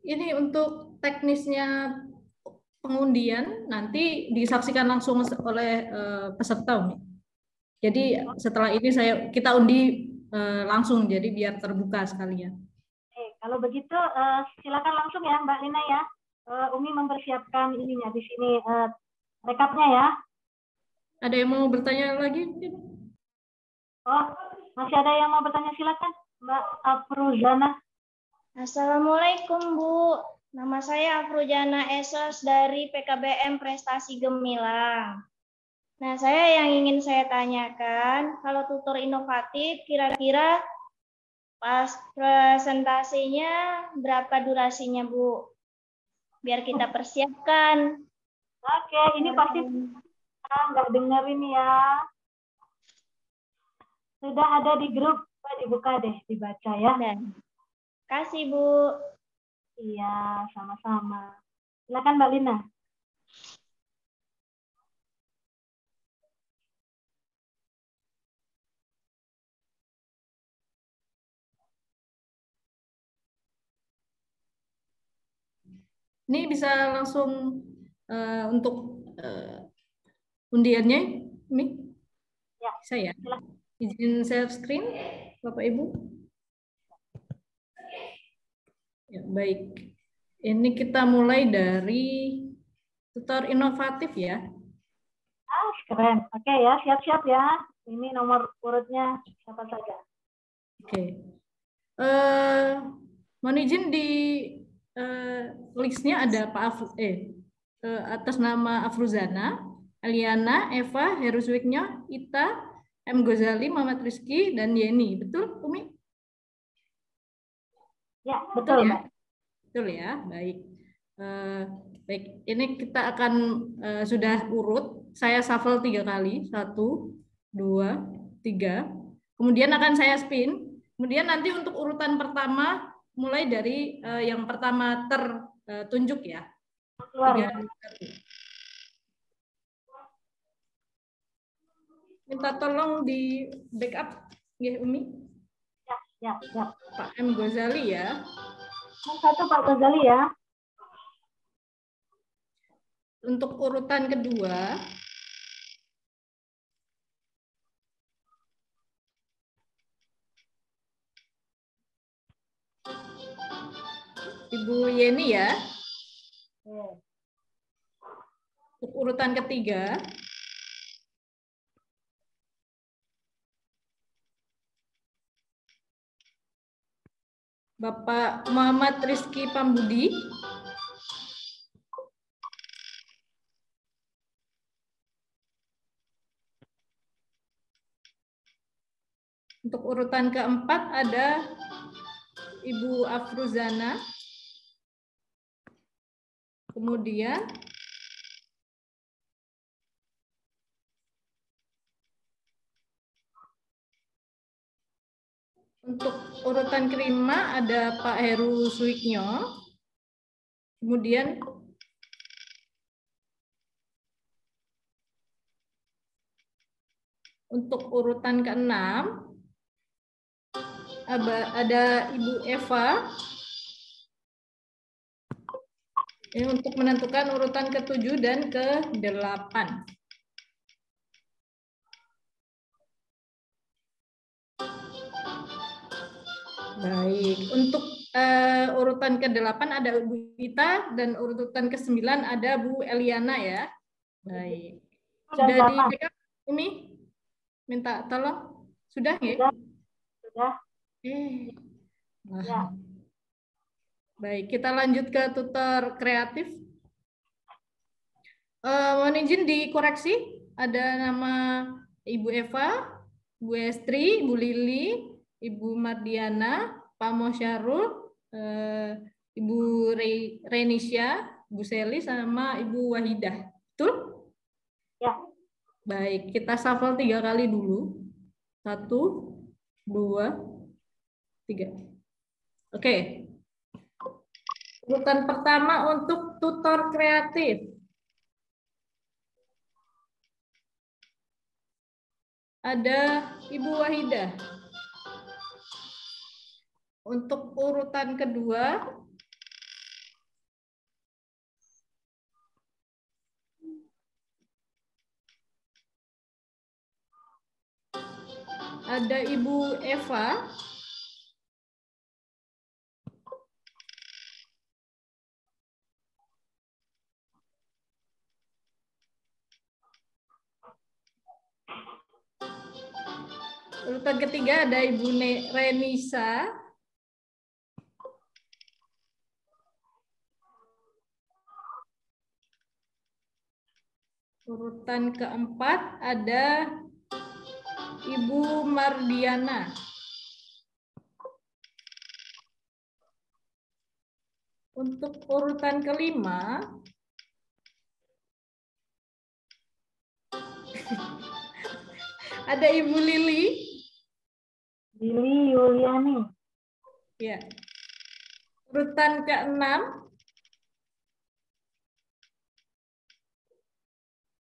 Ini untuk teknisnya pengundian nanti disaksikan langsung oleh peserta, Umi. Jadi setelah ini kita undi langsung, jadi biar terbuka sekalian. Kalau begitu silakan langsung ya Mbak Lina ya. Umi mempersiapkan ininya di sini rekapnya ya. Ada yang mau bertanya lagi? Oh, masih ada yang mau bertanya, silakan Mbak Afruzana. Assalamualaikum Bu. Nama saya Afruzana Esos dari PKBM Prestasi Gemilang. Nah, yang ingin saya tanyakan, kalau tutor inovatif kira-kira pas presentasinya berapa durasinya Bu? Biar kita persiapkan. Oke, ini pasti nggak dengerin ya. Sudah ada di grup, dibuka deh, dibaca ya. Kasih Bu. Iya, sama-sama. Silakan Mbak Lina. Ini bisa langsung untuk undiannya, ini? Ya. Bisa ya? Izin share screen, Bapak Ibu. Ya, baik. Ini kita mulai dari tutor inovatif ya. Keren. Oke ya, siap-siap ya. Ini nomor urutnya siapa saja. Oke. Mohon izin di listnya ada Pak atas nama Afruzana, Aliana, Eva, Heruswiknya, Ita, M. Ghazali, Muhammad Rizky, dan Yeni. Betul, Umi? Ya, betul ya. Betul ya, baik. Baik, ini kita akan sudah urut. Saya shuffle 3 kali, 1, 2, 3. Kemudian akan saya spin. Kemudian nanti untuk urutan pertama, mulai dari yang pertama tertunjuk ya. 3, 1. Minta tolong di backup, ya Umi. Ya. Pak M. Ghazali ya. Satu Pak Ghazali ya. Untuk urutan kedua, Ibu Yeni ya. Untuk urutan ketiga, Bapak Muhammad Rizky Pambudi. Untuk urutan keempat ada Ibu Afruzana. Kemudian untuk urutan kelima ada Pak Heru Suiknyo. Kemudian untuk urutan keenam ada Ibu Eva. Ini untuk menentukan urutan ke-7 dan ke-8. Baik, untuk urutan ke-8 ada Bu Ita dan urutan ke-9 ada Bu Eliana ya. Baik. Sudah di backup Umi? Minta tolong. Sudah ya? Sudah. Ya. Baik, kita lanjut ke tutor kreatif. Mohon izin dikoreksi. Ada nama Ibu Eva, Bu Estri, Bu Lili, Ibu Mardiana, Pak Mosyarul, Ibu Renisha, Bu Seli sama Ibu Wahidah. Betul? Ya. Baik, kita shuffle 3 kali dulu. 1, 2, 3. Oke. Urutan pertama untuk tutor kreatif. Ada Ibu Wahidah. Untuk urutan kedua, ada Ibu Eva. Urutan ketiga ada Ibu Renisa. Urutan keempat ada Ibu Mardiana. Untuk urutan kelima, ada Ibu Lili. Lili Yuliani. Ya. Urutan keenam,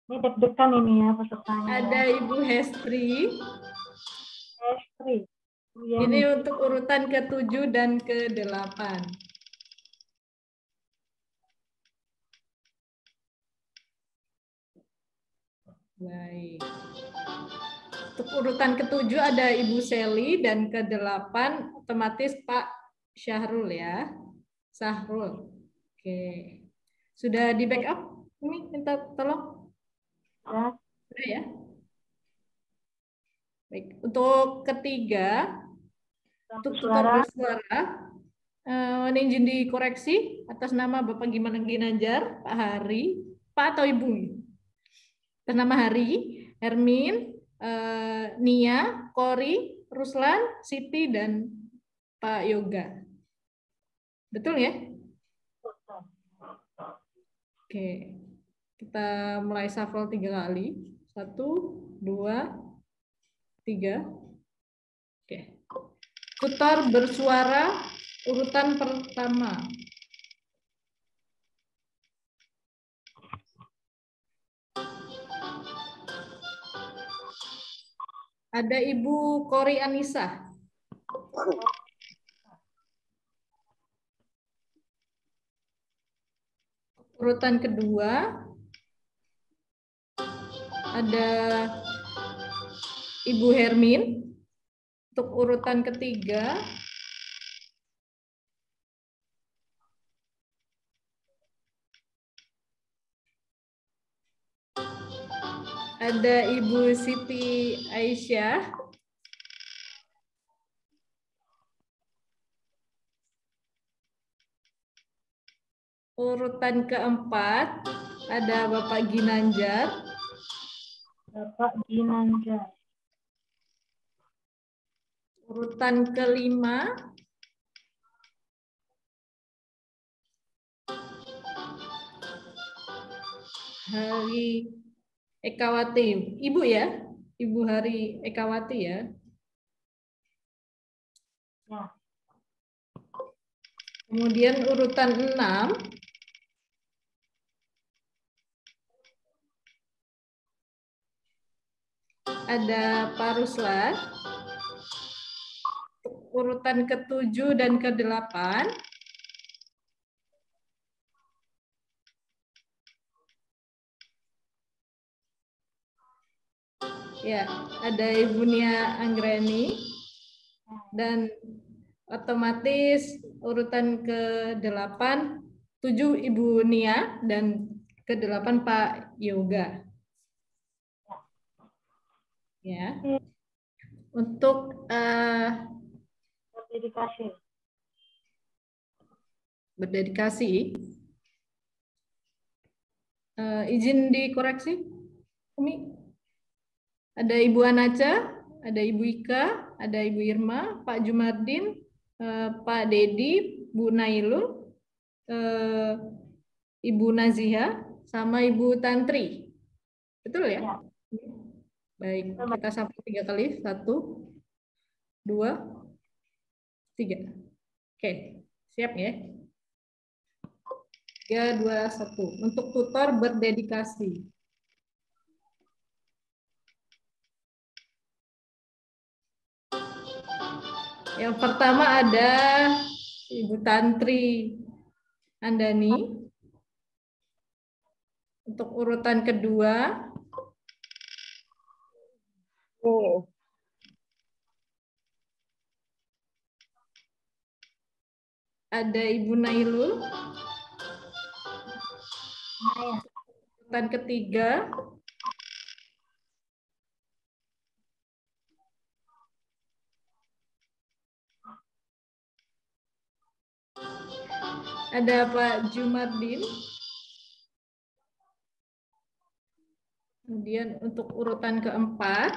ini deg-degan ini ya pesertanya. ada Ibu Hestri. Hestri. Ini untuk urutan ke-7 dan ke-8. Baik. Untuk urutan ke-7 ada Ibu Seli dan ke-8 otomatis Pak Syahrul ya. Syahrul. Oke. Sudah di backup? Ini minta tolong. Ya. Sudah ya. Baik. Untuk ketiga, untuk tutor bersuara, izin dikoreksi atas nama Bapak Ginanjar, Pak Hari, Pak atau Ibu. Atas nama Hari, Hermin, Nia, Kori, Ruslan, Siti, dan Pak Yoga. Betul ya? Oke. Kita mulai shuffle 3 kali. 1, 2, 3. Oke. Tutor bersuara urutan pertama. Ada Ibu Kori Anissa. Urutan kedua ada Ibu Hermin. Untuk urutan ketiga ada Ibu Siti Aisyah. Urutan keempat ada Bapak Ginanjar. Bapak Ginanjar. Urutan kelima Hari Ekawati. Ibu ya? Ibu Hari Ekawati ya? Ya. Kemudian urutan 6 ada Pak Ruslan. Urutan ke-7 dan ke-8 ya, ada Ibu Nia Anggreni, dan otomatis urutan ke-8 7 Ibu Nia dan ke-8 Pak Yoga. Ya. Untuk berdedikasi. Izin dikoreksi, Umi. Ada Ibu Anaca, ada Ibu Ika, ada Ibu Irma, Pak Jumardin, Pak Dedi, Bu Nailul, Ibu Naziha sama Ibu Tantri. Betul ya? Ya. Baik, kita sapa 3 kali. 1, 2, 3. Oke, siap ya? 3, 2, 1. Untuk tutor berdedikasi. Yang pertama ada Ibu Tantri Andani. Untuk urutan kedua ada Ibu Nailul. Urutan ketiga ada Pak Jumardin. Kemudian untuk urutan keempat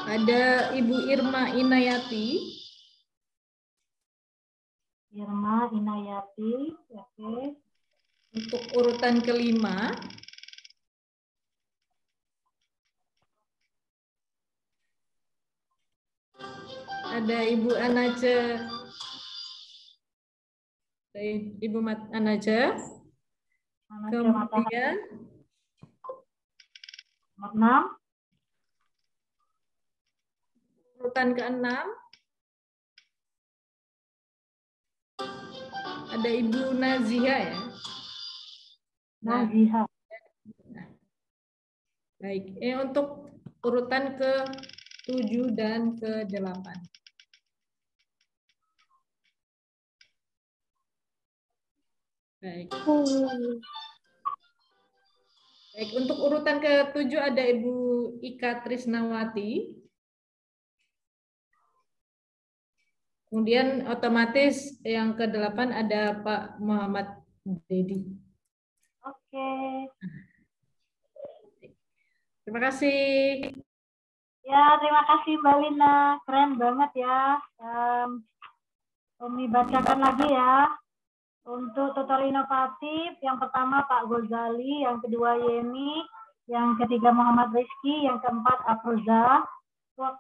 ada Ibu Irma Inayati. Irma Inayati, oke. Untuk urutan kelima ada Ibu Anaja. Ibu Anaja. Kemudian nomor 6. Urutan ke-6 ada Ibu Naziha ya. Naziha. Baik, untuk urutan ke-7 dan ke-8. Baik. Baik, untuk urutan ke-7 ada Ibu Ika Trisnawati. Kemudian otomatis yang ke-8 ada Pak Muhammad Dedi. Oke. Terima kasih. Ya, terima kasih Mbak Lina. Keren banget ya. Umi bacakan lagi ya. Untuk tutor inovatif, yang pertama Pak Gozali, yang kedua Yeni, yang ketiga Muhammad Rizky, yang keempat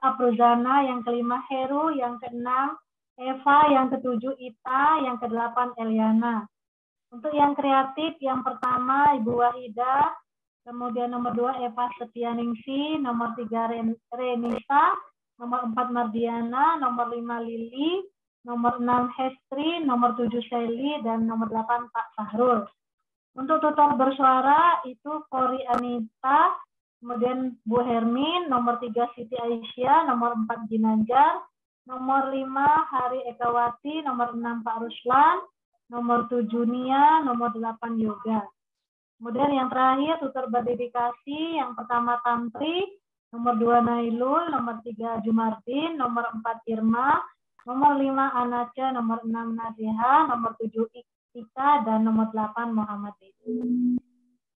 Afruzana, yang kelima Heru, yang keenam Eva, yang ketujuh Ita, yang kedelapan Eliana. Untuk yang kreatif, yang pertama Ibu Wahida, kemudian nomor 2 Eva Setianingsi, nomor 3 Renisa, nomor 4 Mardiana, nomor 5 Lili, nomor 6 Hestri, nomor 7 Shelly, dan nomor 8 Pak Sahrul. Untuk tutor bersuara itu Kori Anita, kemudian Bu Hermin, nomor 3 Siti Aisyah, nomor 4 Ginanjar, nomor 5 Hari Ekawati, nomor 6 Pak Ruslan, nomor 7 Nia, nomor 8 Yoga. Kemudian yang terakhir tutor berdedikasi, yang pertama Tantri, nomor 2 Nailul, nomor 3 Jumardin, nomor 4 Irma, nomor 5 Anaca, nomor 6 Naziha, nomor 7 Ika, dan nomor 8 Muhammad Dedi.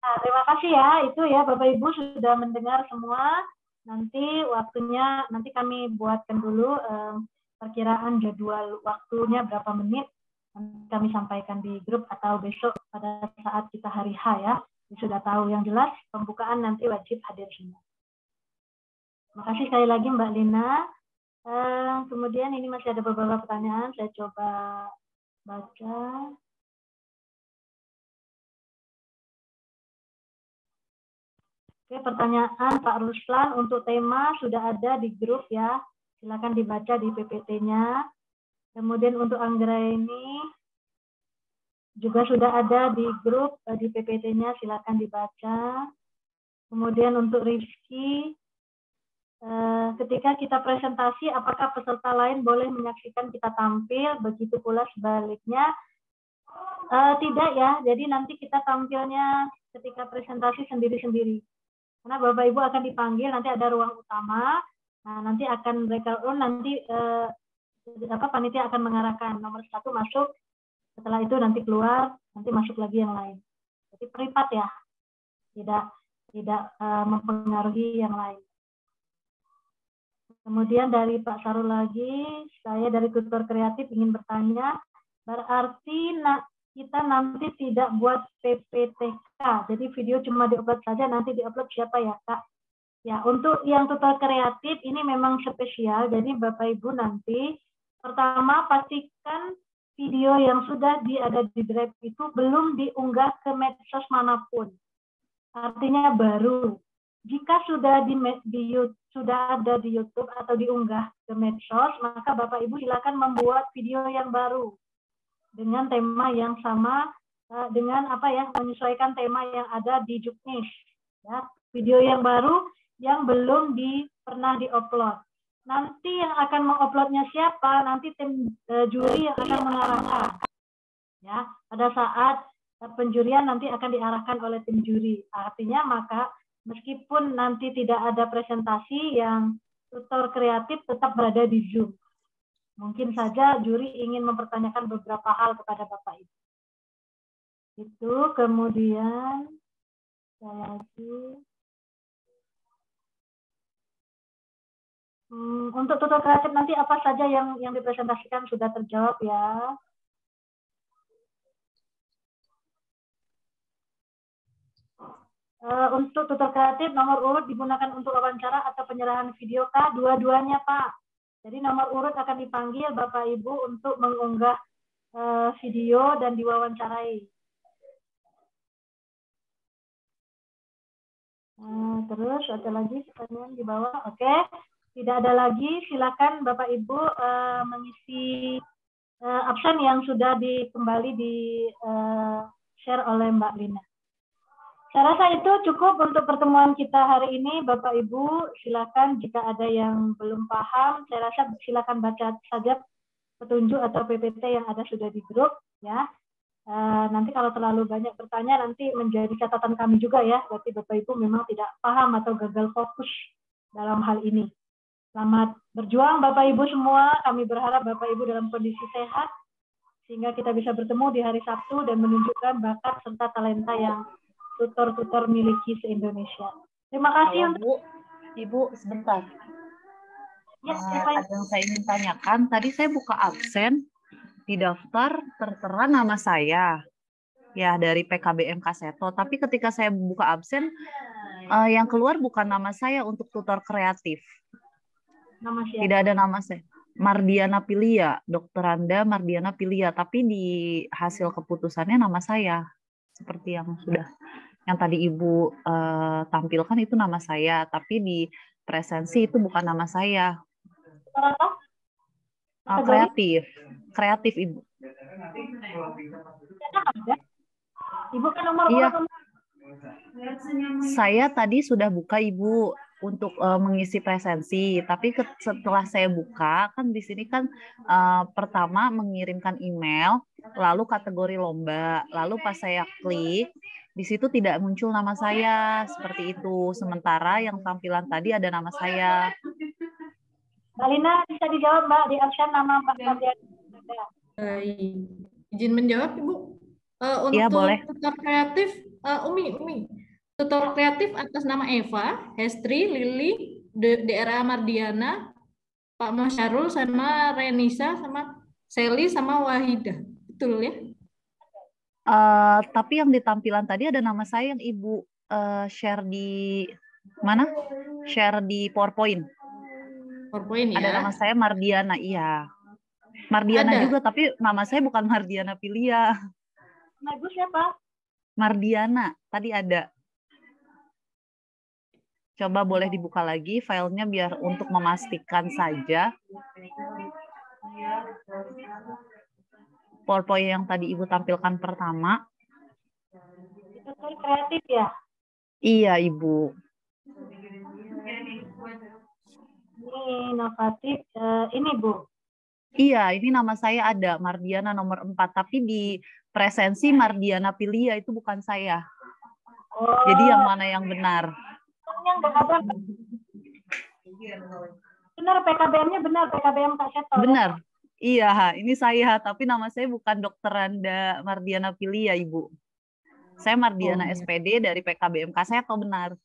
Nah, terima kasih ya. Itu ya Bapak Ibu sudah mendengar semua. Nanti waktunya, nanti kami buatkan dulu perkiraan jadwal waktunya berapa menit. Nanti kami sampaikan di grup atau besok pada saat kita hari H ya. Sudah tahu yang jelas, pembukaan nanti wajib hadir semua. Terima kasih sekali lagi Mbak Lina. Kemudian ini masih ada beberapa pertanyaan, saya coba baca. Oke, pertanyaan Pak Ruslan untuk tema sudah ada di grup ya, silakan dibaca di PPT-nya. Kemudian untuk Anggraini juga sudah ada di grup di PPT-nya, silakan dibaca. Kemudian untuk Rizky, ketika kita presentasi, apakah peserta lain boleh menyaksikan kita tampil? Begitu pula sebaliknya. Tidak ya, jadi nanti kita tampilnya ketika presentasi sendiri-sendiri. Karena Bapak Ibu akan dipanggil, nanti ada ruang utama, nah nanti akan breakout room, nanti panitia akan mengarahkan nomor 1 masuk, setelah itu nanti keluar, nanti masuk lagi yang lain. Jadi privat ya, tidak mempengaruhi yang lain. Kemudian dari Pak Sarul lagi, saya dari tutor kreatif ingin bertanya, berarti kita nanti tidak buat PPTK, jadi video cuma diupload saja, nanti diupload siapa ya Kak? Ya, untuk yang tutor kreatif ini memang spesial, jadi Bapak Ibu nanti pertama pastikan video yang sudah ada di Drive itu belum diunggah ke medsos manapun. Artinya baru. Jika sudah sudah ada di YouTube atau diunggah ke medsos, maka Bapak Ibu silakan membuat video yang baru dengan tema yang sama, dengan menyesuaikan tema yang ada di Juknis. Ya, video yang baru yang belum pernah diupload. Nanti yang akan menguploadnya siapa? Nanti tim juri yang akan mengarahkan. Ya, pada saat penjurian nanti akan diarahkan oleh tim juri. Artinya maka meskipun nanti tidak ada presentasi, yang tutor kreatif tetap berada di Zoom. Mungkin saja juri ingin mempertanyakan beberapa hal kepada Bapak Ibu. Itu kemudian saya lagi. Untuk tutor kreatif nanti apa saja yang dipresentasikan sudah terjawab ya. Untuk tutor kreatif nomor urut digunakan untuk wawancara atau penyerahan video kah? Dua-duanya Pak. Jadi nomor urut akan dipanggil Bapak Ibu untuk mengunggah video dan diwawancarai. Terus ada lagi pertanyaan di bawah. Oke. Tidak ada lagi, silakan Bapak Ibu mengisi absen yang sudah kembali di share oleh Mbak Lina. Saya rasa itu cukup untuk pertemuan kita hari ini, Bapak Ibu. Silakan jika ada yang belum paham, saya rasa silakan baca saja petunjuk atau PPT yang ada sudah di grup, ya. Nanti kalau terlalu banyak bertanya nanti menjadi catatan kami juga ya. Berarti Bapak Ibu memang tidak paham atau gagal fokus dalam hal ini. Selamat berjuang Bapak Ibu semua. Kami berharap Bapak Ibu dalam kondisi sehat sehingga kita bisa bertemu di hari Sabtu dan menunjukkan bakat serta talenta yang tutor-tutor miliki se-Indonesia. Terima kasih untuk Ibu sebentar. Ya, ada yang saya ingin tanyakan. Tadi saya buka absen di daftar tertera nama saya ya dari PKBM Kaseto. Tapi ketika saya buka absen yang keluar bukan nama saya untuk tutor kreatif. Nama siapa? Tidak ada nama saya. Mardiana Pilia, Dokteranda Mardiana Pilia. Tapi di hasil keputusannya nama saya. Seperti yang tadi Ibu tampilkan itu nama saya. Tapi di presensi itu bukan nama saya. Kreatif Ibu. Ibu kan nomor iya. Saya tadi sudah buka Ibu untuk mengisi presensi, tapi setelah saya buka kan di sini kan pertama mengirimkan email, lalu kategori lomba, lalu pas saya klik di situ tidak muncul nama saya seperti itu. Sementara yang tampilan tadi ada nama saya. Mbak Lina bisa dijawab Mbak di absen nama Pak Mardiana. Izin menjawab Ibu. Untuk ya, boleh. Tutor kreatif Umi. Tutor kreatif atas nama Eva, Hestri, Lili, daerah Mardiana, Pak Masyarul, sama Renisa, sama Seli, sama Wahidah. Betul ya? Tapi yang di tampilan tadi ada nama saya yang Ibu share di mana? Share di PowerPoint. PowerPoint ya? Ada nama saya Mardiana, iya. Mardiana ada juga, tapi nama saya bukan Mardiana Pilia. Nama Ibu siapa? Mardiana, tadi ada. Coba boleh dibuka lagi filenya biar untuk memastikan saja. PowerPoint yang tadi Ibu tampilkan pertama. Itu kreatif ya? Iya, Ibu. Ini inovatif. Ini Bu. Iya, ini nama saya ada, Mardiana nomor 4. Tapi di presensi Mardiana Pilia itu bukan saya. Oh. Jadi yang mana yang benar? Benar, PKBM-nya benar, PKBM Kaseto. Benar. Iya, ini saya, tapi nama saya bukan Dokteranda Mardiana Pilia, Ibu. Saya Mardiana SPD dari PKBM Kaseto, benar.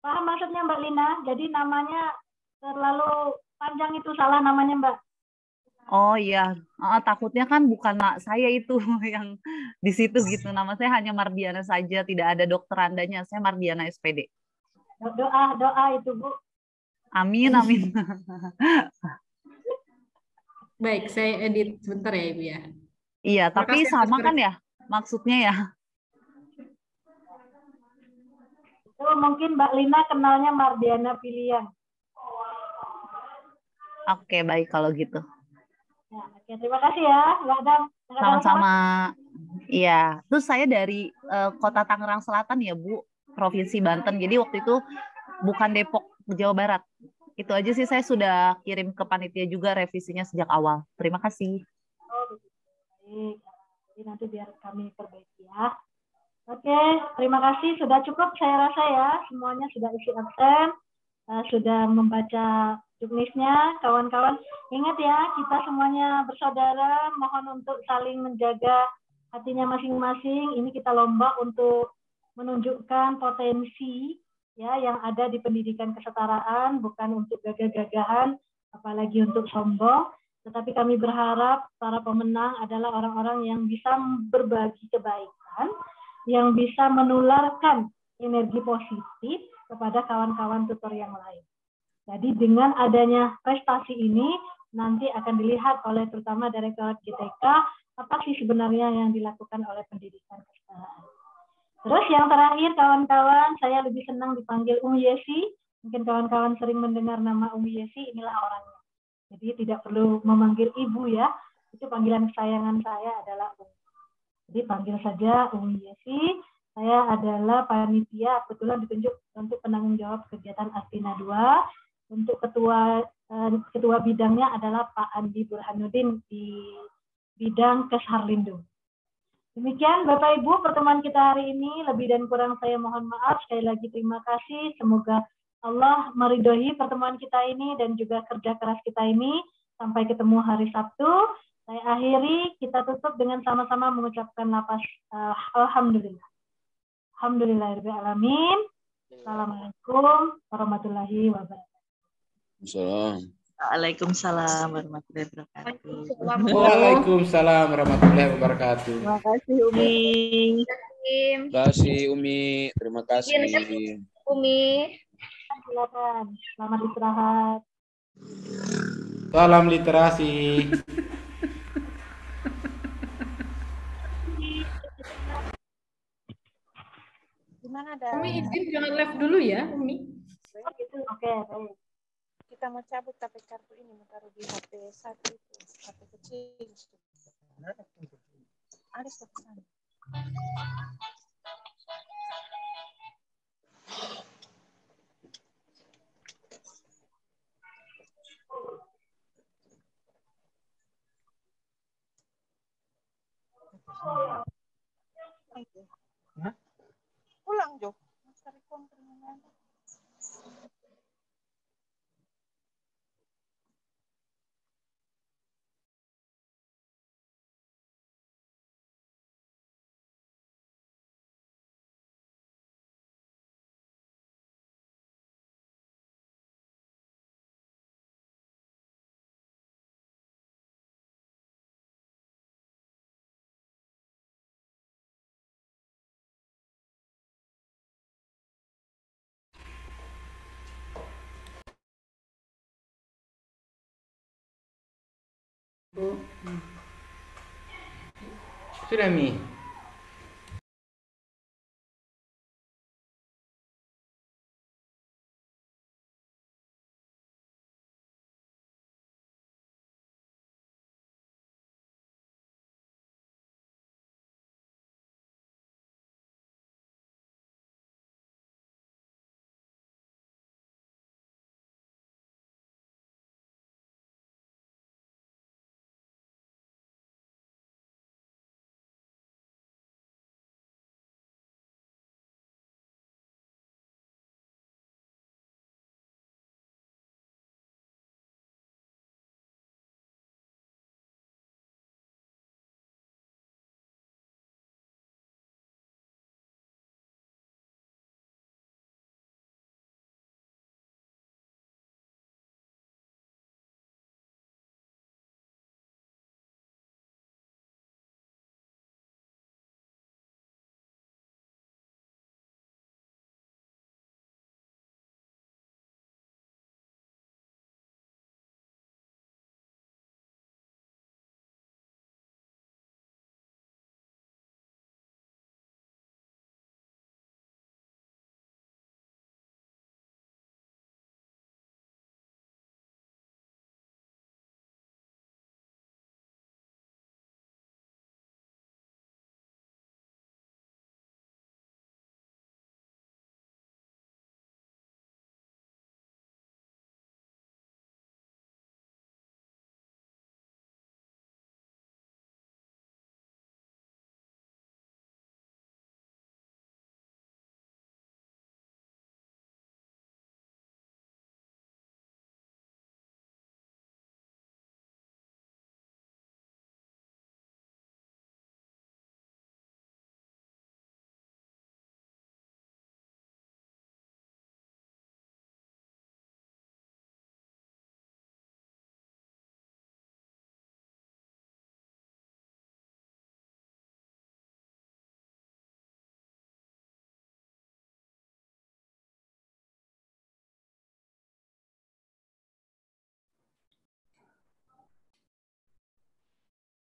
Paham maksudnya Mbak Lina? Jadi namanya terlalu panjang itu salah namanya Mbak. Oh iya, takutnya kan bukan saya itu yang di situ gitu. Nama saya hanya Mardiana saja, tidak ada dokter andanya. Saya Mardiana SPD. Doa itu Bu. Amin, amin. Baik, saya edit sebentar ya Ibu ya. Iya, tapi Makasih sama atas kan ya maksudnya ya. Itu mungkin Mbak Lina kenalnya Mardiana Pilihan. Oke, baik kalau gitu. Ya, oke, terima kasih ya, Mbak Adam. Sama-sama. Iya, terus saya dari Kota Tangerang Selatan ya Bu, Provinsi Banten. Jadi waktu itu bukan Depok, Jawa Barat. Itu aja sih, saya sudah kirim ke panitia juga revisinya sejak awal. Terima kasih. Oh, begitu. Baik. Jadi nanti biar kami perbaiki ya. Oke, terima kasih. Sudah cukup saya rasa ya. Semuanya sudah isi absen, sudah membaca juknisnya. Kawan-kawan, ingat ya, kita semuanya bersaudara. Mohon untuk saling menjaga hatinya masing-masing. Ini kita lomba untuk menunjukkan potensi ya yang ada di pendidikan kesetaraan, bukan untuk gagah-gagahan, apalagi untuk sombong. Tetapi kami berharap para pemenang adalah orang-orang yang bisa berbagi kebaikan, yang bisa menularkan energi positif kepada kawan-kawan tutor yang lain. Jadi dengan adanya prestasi ini, nanti akan dilihat oleh terutama Direktorat GTK, apa sih sebenarnya yang dilakukan oleh pendidikan kesetaraan. Terus yang terakhir kawan-kawan, saya lebih senang dipanggil Yesi. Mungkin kawan-kawan sering mendengar nama Yesi, inilah orangnya. Jadi tidak perlu memanggil ibu ya, itu panggilan kesayangan saya adalah Jadi panggil saja Yesi. Saya adalah panitia, kebetulan ditunjuk untuk penanggung jawab kegiatan Astina 2. Untuk ketua bidangnya adalah Pak Andi Burhanuddin di bidang Kesharlindung. Demikian Bapak Ibu pertemuan kita hari ini, lebih dan kurang saya mohon maaf. Sekali lagi terima kasih, semoga Allah meridhoi pertemuan kita ini dan juga kerja keras kita ini. Sampai ketemu hari Sabtu. Saya akhiri, kita tutup dengan sama-sama mengucapkan lafaz Alhamdulillah. Alhamdulillahirrahmanirrahim. Assalamualaikum warahmatullahi wabarakatuh. Waalaikumsalam warahmatullahi wabarakatuh. Waalaikumsalam warahmatullahi wabarakatuh. Terima kasih Umi. Terima kasih Umi. Terima kasih Umi. Silakan. Selamat istirahat. Salam literasi. Gimana ada? Umi izin jangan live dulu ya, Umi. Oke, baik. Kita mau cabut tapi kartu ini mau taruh di HP satu itu, HP kecil. Ada sana. Pulang Jo. Cari konten mana? Sudah Mi.